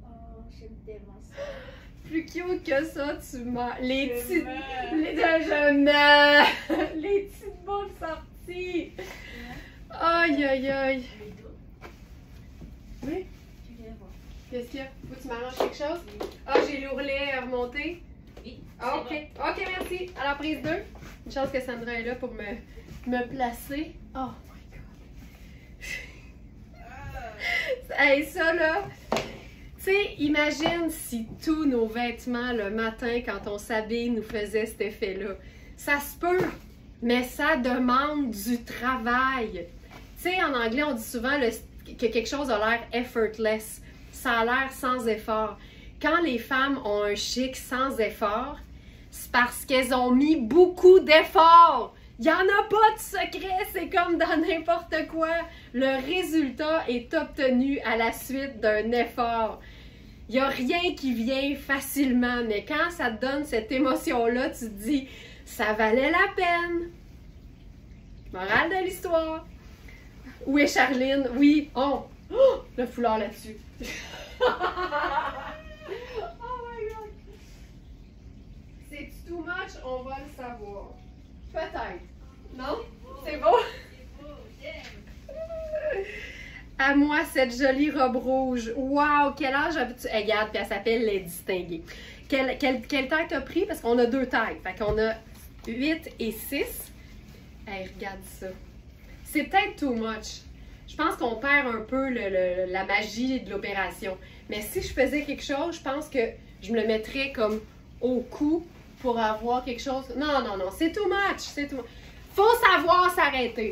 Oh, j'aime tellement ça. Plus cute que ça, tu meurs. Les petites... Je Les petites boucles sorties. Aïe, aïe, aïe. Oui? Tu viens voir. Qu'est-ce qu'il y a? Faut que tu m'arranges quelque chose? Oui. Ah, j'ai l'ourlet remonté. Oui. Ah, ok. Ok, merci. À la prise 2. Une chance que Sandra est là pour me placer. Oh my God. Hey, ça là. Tu sais, imagine si tous nos vêtements le matin, quand on s'habille, nous faisaient cet effet-là. Ça se peut, mais ça demande du travail. Tu sais, en anglais, on dit souvent que quelque chose a l'air effortless. Ça a l'air sans effort. Quand les femmes ont un chic sans effort, c'est parce qu'elles ont mis beaucoup d'efforts. Il n'y en a pas de secret, c'est comme dans n'importe quoi. Le résultat est obtenu à la suite d'un effort. Il n'y a rien qui vient facilement, mais quand ça te donne cette émotion-là, tu te dis, ça valait la peine. Morale de l'histoire. Où est Charline? Oui, oh, le foulard là-dessus. Oh my God. C'est too much, on va le savoir. Peut-être. Non? C'est beau? À moi, cette jolie robe rouge. Wow! Quel âge as-tu? Regarde, puis elle s'appelle Les Distingués. Quelle taille t'as pris? Parce qu'on a 2 tailles. Fait qu'on a 8 et 6. Hey, regarde ça. C'est peut-être too much. Je pense qu'on perd un peu la magie de l'opération. Mais si je faisais quelque chose, je pense que je me le mettrais comme au cou pour avoir quelque chose. Non, non, non. C'est too much. C'est too much. Faut savoir s'arrêter.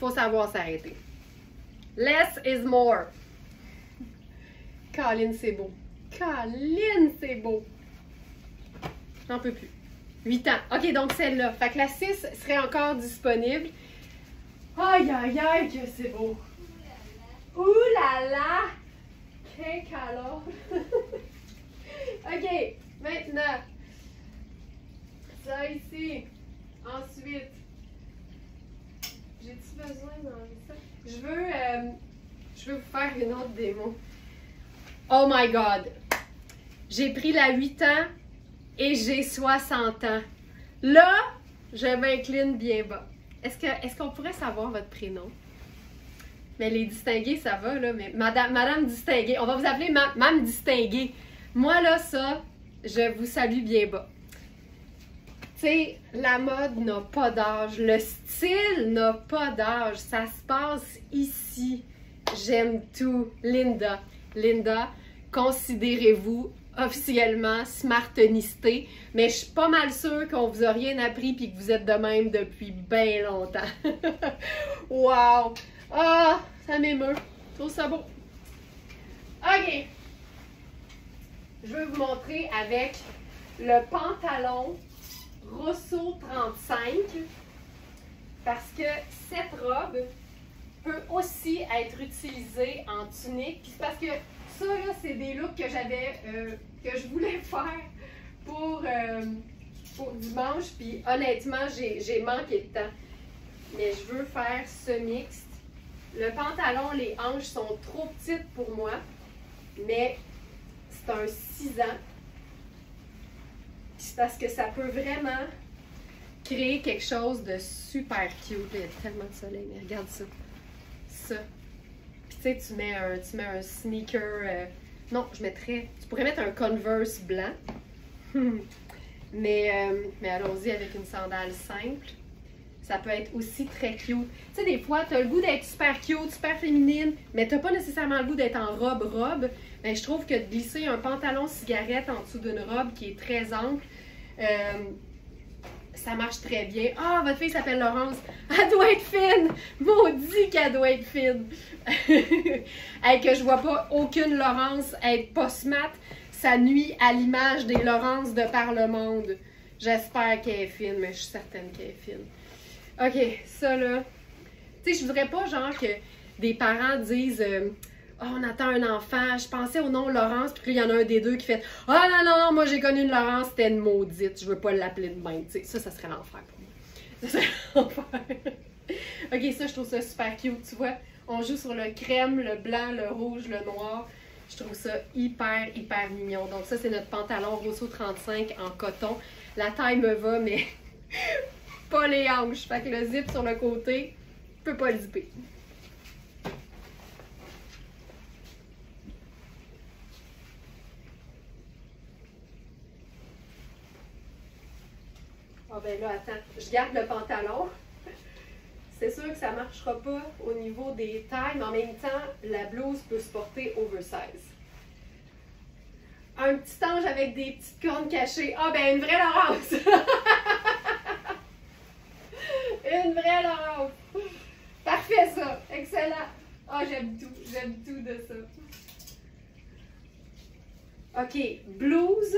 Faut savoir s'arrêter. Less is more. Colin, c'est beau. Colin, c'est beau. J'en peux plus. 8 ans. OK, donc celle-là. Fait que la 6 serait encore disponible. Aïe, aïe, aïe, que c'est beau. Ouh là là. Quel calor. OK, maintenant. Ça ici. Ensuite. J'ai-tu besoin d'enlever ça? Je veux vous faire une autre démo. Oh my God! J'ai pris la 8 ans et j'ai 60 ans. Là, je m'incline bien bas. Est-ce qu'on pourrait savoir votre prénom? Mais les distingués, ça va, là. Mais Madame Distinguée, on va vous appeler Mme Distinguée. Moi, là, ça, je vous salue bien bas. Tu sais, la mode n'a pas d'âge, le style n'a pas d'âge, ça se passe ici. J'aime tout. Linda, considérez-vous officiellement smartenistée, mais je suis pas mal sûre qu'on vous a rien appris puis que vous êtes de même depuis bien longtemps. Wow! Ah, ça m'émeut. Je trouve ça beau. OK. Je vais vous montrer avec le pantalon Rousseau 35 parce que cette robe peut aussi être utilisée en tunique. C'est parce que ça, là, c'est des looks que j'avais, que je voulais faire pour dimanche. Puis honnêtement, j'ai manqué de temps. Mais je veux faire ce mixte. Le pantalon, les hanches sont trop petites pour moi. Mais c'est un 6 ans. C'est parce que ça peut vraiment créer quelque chose de super cute. Il y a tellement de soleil, mais regarde ça. Ça. Puis tu sais, tu mets un sneaker. Non, tu pourrais mettre un Converse blanc. mais allons-y avec une sandale simple. Ça peut être aussi très cute. Tu sais, des fois, tu as le goût d'être super cute, super féminine, mais tu n'as pas nécessairement le goût d'être en robe. Ben, je trouve que de glisser un pantalon cigarette en dessous d'une robe qui est très ample, ça marche très bien. Ah, votre fille s'appelle Laurence. Elle doit être fine! Maudit qu'elle doit être fine! Hey, que je vois pas aucune Laurence être pas smart, ça nuit à l'image des Laurence de par le monde. J'espère qu'elle est fine, mais je suis certaine qu'elle est fine. OK, ça là. Tu sais, je voudrais pas genre que des parents disent oh, on attend un enfant, je pensais au nom Laurence, puis il y en a un des deux qui fait oh non, non, non, moi j'ai connu une Laurence, c'était une maudite, je veux pas l'appeler de même. Tu sais, ça serait l'enfer pour moi. Ça serait l'enfer. OK, ça, je trouve ça super cute, tu vois. On joue sur le crème, le blanc, le rouge, le noir. Je trouve ça hyper, hyper mignon. Donc ça, c'est notre pantalon Rousseau 35 en coton. La taille me va, mais pas les hanches. Fait que le zip sur le côté, je peux pas le zipper. Ah ben là, attends, je garde le pantalon. C'est sûr que ça ne marchera pas au niveau des tailles, mais en même temps, la blouse peut se porter oversize. Un petit ange avec des petites cornes cachées. Ah ben, une vraie Laurence! Une vraie Laurence! Parfait ça! Excellent! Ah, j'aime tout de ça. OK, blouse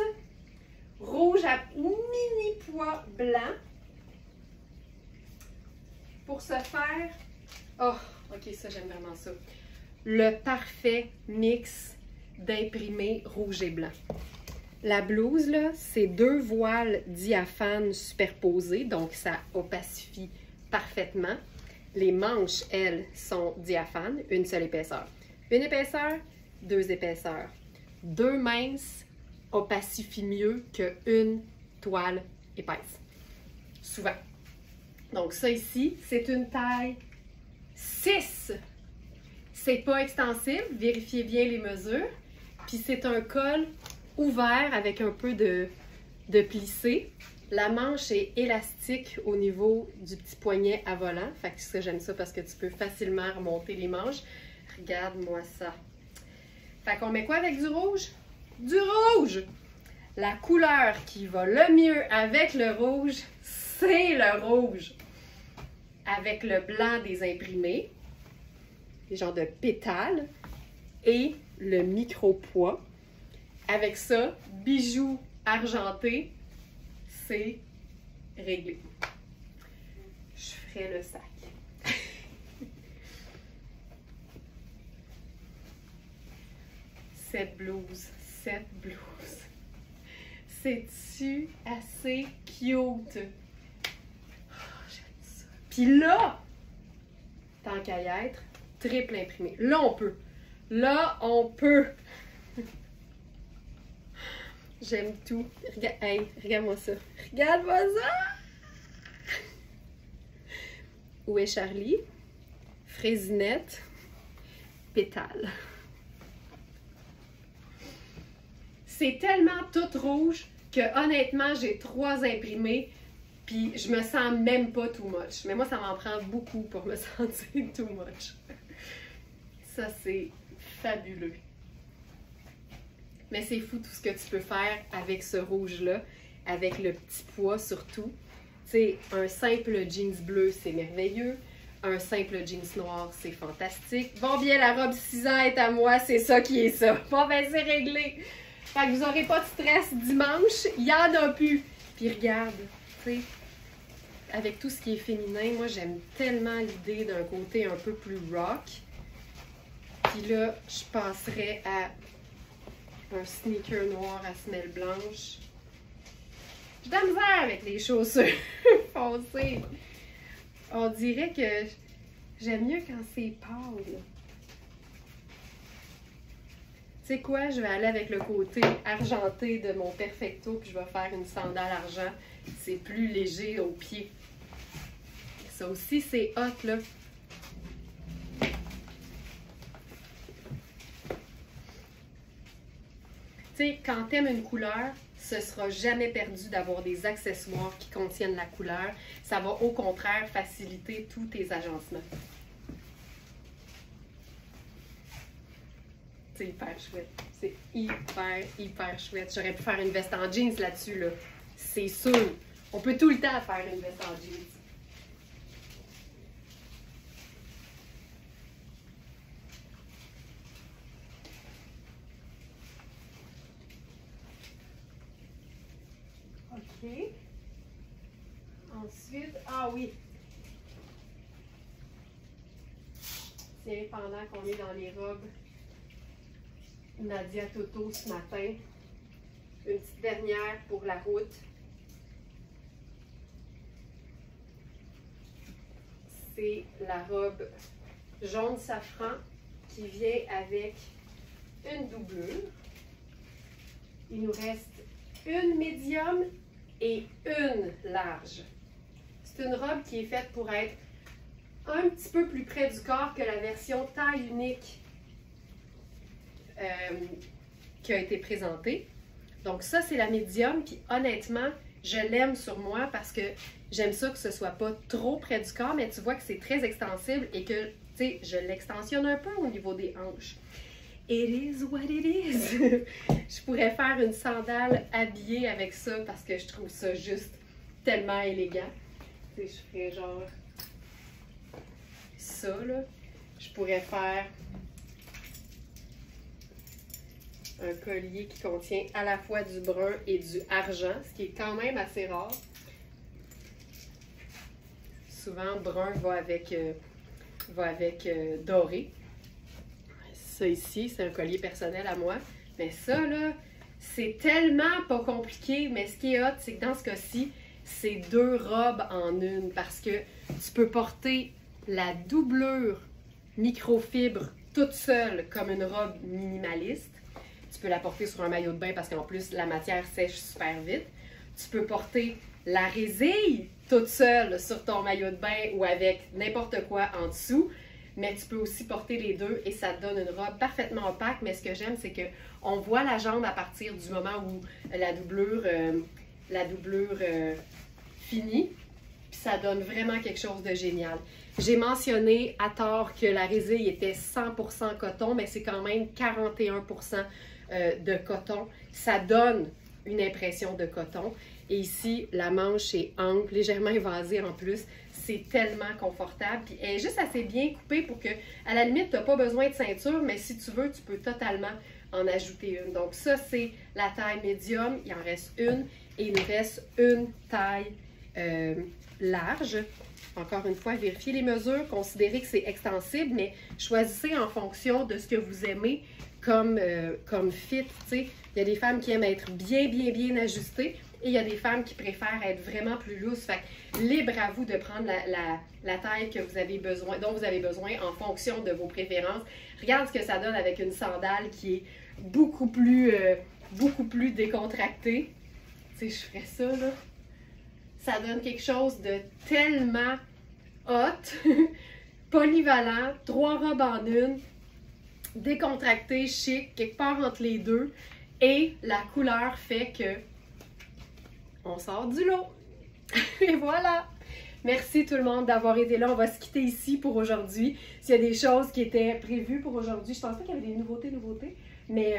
rouge à mini pois blanc. pour se faire... Oh, ok, ça, j'aime vraiment ça. Le parfait mix d'imprimé rouge et blanc. La blouse, là, c'est 2 voiles diaphanes superposés, donc ça opacifie parfaitement. Les manches, elles, sont diaphanes, une seule épaisseur. Une épaisseur, 2 épaisseurs. 2 minces opacifient mieux qu'une toile épaisse. Souvent. Donc ça ici, c'est une taille 6. C'est pas extensible, vérifiez bien les mesures. Puis c'est un col ouvert avec un peu de plissé. La manche est élastique au niveau du petit poignet à volant. Fait que ça, j'aime ça parce que tu peux facilement remonter les manches. Regarde-moi ça. Fait qu'on met quoi avec du rouge? Du rouge! La couleur qui va le mieux avec le rouge, c'est le rouge. Avec le blanc des imprimés, les genres de pétales, et le micro-pois. Avec ça, bijoux argentés, c'est réglé. Je ferai le sac. Cette blouse. C'est-tu assez cute? Oh, j'aime ça. Puis là, tant qu'à y être, triple imprimé. Là, on peut. Là, on peut. J'aime tout. Hey, regarde-moi ça. Regarde-moi ça! Où est Charlie? Frésinette. Pétale. C'est tellement tout rouge que honnêtement, j'ai 3 imprimés. Puis je me sens même pas too much. Mais moi, ça m'en prend beaucoup pour me sentir too much. Ça, c'est fabuleux. Mais c'est fou tout ce que tu peux faire avec ce rouge-là, avec le petit pois surtout. Tu sais, un simple jeans bleu, c'est merveilleux. Un simple jeans noir, c'est fantastique. Bon, bien, la robe 6 ans est à moi, c'est ça qui est ça. Bon, ben, c'est réglé. Fait que vous n'aurez pas de stress dimanche, il y en a plus. Puis regarde, tu sais, avec tout ce qui est féminin, moi, j'aime tellement l'idée d'un côté un peu plus rock. Puis là, je passerais à un sneaker noir à semelle blanche. J'ai de la misère avec les chaussures foncées. On dirait que j'aime mieux quand c'est pâle. Tu sais quoi, je vais aller avec le côté argenté de mon Perfecto, puis je vais faire une sandale argent. C'est plus léger aux pieds. Ça aussi, c'est hot, là. Tu sais, quand t'aimes une couleur, ce sera jamais perdu d'avoir des accessoires qui contiennent la couleur. Ça va au contraire faciliter tous tes agencements. C'est hyper chouette. C'est hyper chouette. J'aurais pu faire une veste en jeans là-dessus, là. C'est sûr. On peut tout le temps faire une veste en jeans. OK. Ensuite, ah oui. Tiens, pendant qu'on est dans les robes, Nadia Toto ce matin. Une petite dernière pour la route. C'est la robe jaune safran qui vient avec une doublure. Il nous reste une médium et une large. C'est une robe qui est faite pour être un petit peu plus près du corps que la version taille unique qui a été présentée. Donc ça, c'est la médium, puis honnêtement, je l'aime sur moi parce que j'aime ça que ce soit pas trop près du corps, mais tu vois que c'est très extensible et que, tu sais, je l'extensionne un peu au niveau des hanches. It is what it is! Je pourrais faire une sandale habillée avec ça parce que je trouve ça juste tellement élégant. Tu sais, je ferais genre ça, là. Je pourrais faire un collier qui contient à la fois du brun et du argent, ce qui est quand même assez rare. souvent, brun va avec doré. Ça ici, c'est un collier personnel à moi. Mais ça, là, c'est tellement pas compliqué. Mais ce qui est hot, c'est que dans ce cas-ci, c'est 2 robes en une. Parce que tu peux porter la doublure microfibre toute seule comme une robe minimaliste. Tu peux la porter sur un maillot de bain parce qu'en plus, la matière sèche super vite. Tu peux porter la résille toute seule sur ton maillot de bain ou avec n'importe quoi en dessous. Mais tu peux aussi porter les deux et ça te donne une robe parfaitement opaque. Mais ce que j'aime, c'est qu'on voit la jambe à partir du moment où la doublure finit. Puis ça donne vraiment quelque chose de génial. J'ai mentionné à tort que la résille était 100% coton, mais c'est quand même 41% de coton. Ça donne une impression de coton. Et ici, la manche est ample, légèrement évasée en plus. C'est tellement confortable. Puis elle est juste assez bien coupée pour que, à la limite, tu n'as pas besoin de ceinture, mais si tu veux, tu peux totalement en ajouter une. Donc ça, c'est la taille médium. Il en reste une. Et il nous reste une taille large. Encore une fois, vérifiez les mesures, considérez que c'est extensible, mais choisissez en fonction de ce que vous aimez comme fit. T'sais. Il y a des femmes qui aiment être bien ajustées et il y a des femmes qui préfèrent être vraiment plus loose. Fait que libre à vous de prendre la taille que vous avez besoin, dont vous avez besoin en fonction de vos préférences. Regarde ce que ça donne avec une sandale qui est beaucoup plus décontractée. Tu sais, je ferais ça, là. Ça donne quelque chose de tellement hot, polyvalent, 3 robes en une, décontracté, chic, quelque part entre les deux. Et la couleur fait que on sort du lot. Et voilà! Merci tout le monde d'avoir été là. On va se quitter ici pour aujourd'hui. S'il y a des choses qui étaient prévues pour aujourd'hui, je pense pas qu'il y avait des nouveautés, mais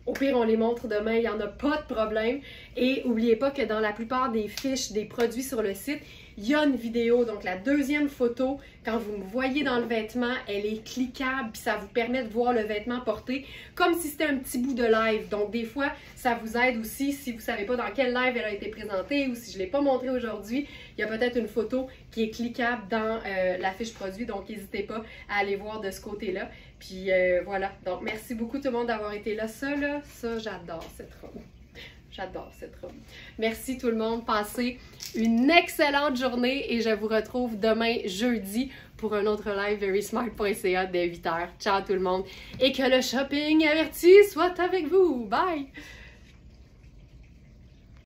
au pire, on les montre demain, il n'y en a pas de problème. Et n'oubliez pas que dans la plupart des fiches des produits sur le site, il y a une vidéo. Donc la deuxième photo, quand vous me voyez dans le vêtement, elle est cliquable, puis ça vous permet de voir le vêtement porté comme si c'était un petit bout de live. Donc des fois, ça vous aide aussi si vous ne savez pas dans quel live elle a été présentée ou si je ne l'ai pas montré aujourd'hui. Il y a peut-être une photo qui est cliquable dans la fiche produit, donc n'hésitez pas à aller voir de ce côté-là. Puis voilà, donc merci beaucoup tout le monde d'avoir été là. Ça, j'adore cette robe. J'adore cette robe. Merci tout le monde. Passez une excellente journée et je vous retrouve demain jeudi pour un autre live verysmart.ca dès 8h. Ciao tout le monde et que le shopping averti soit avec vous. Bye!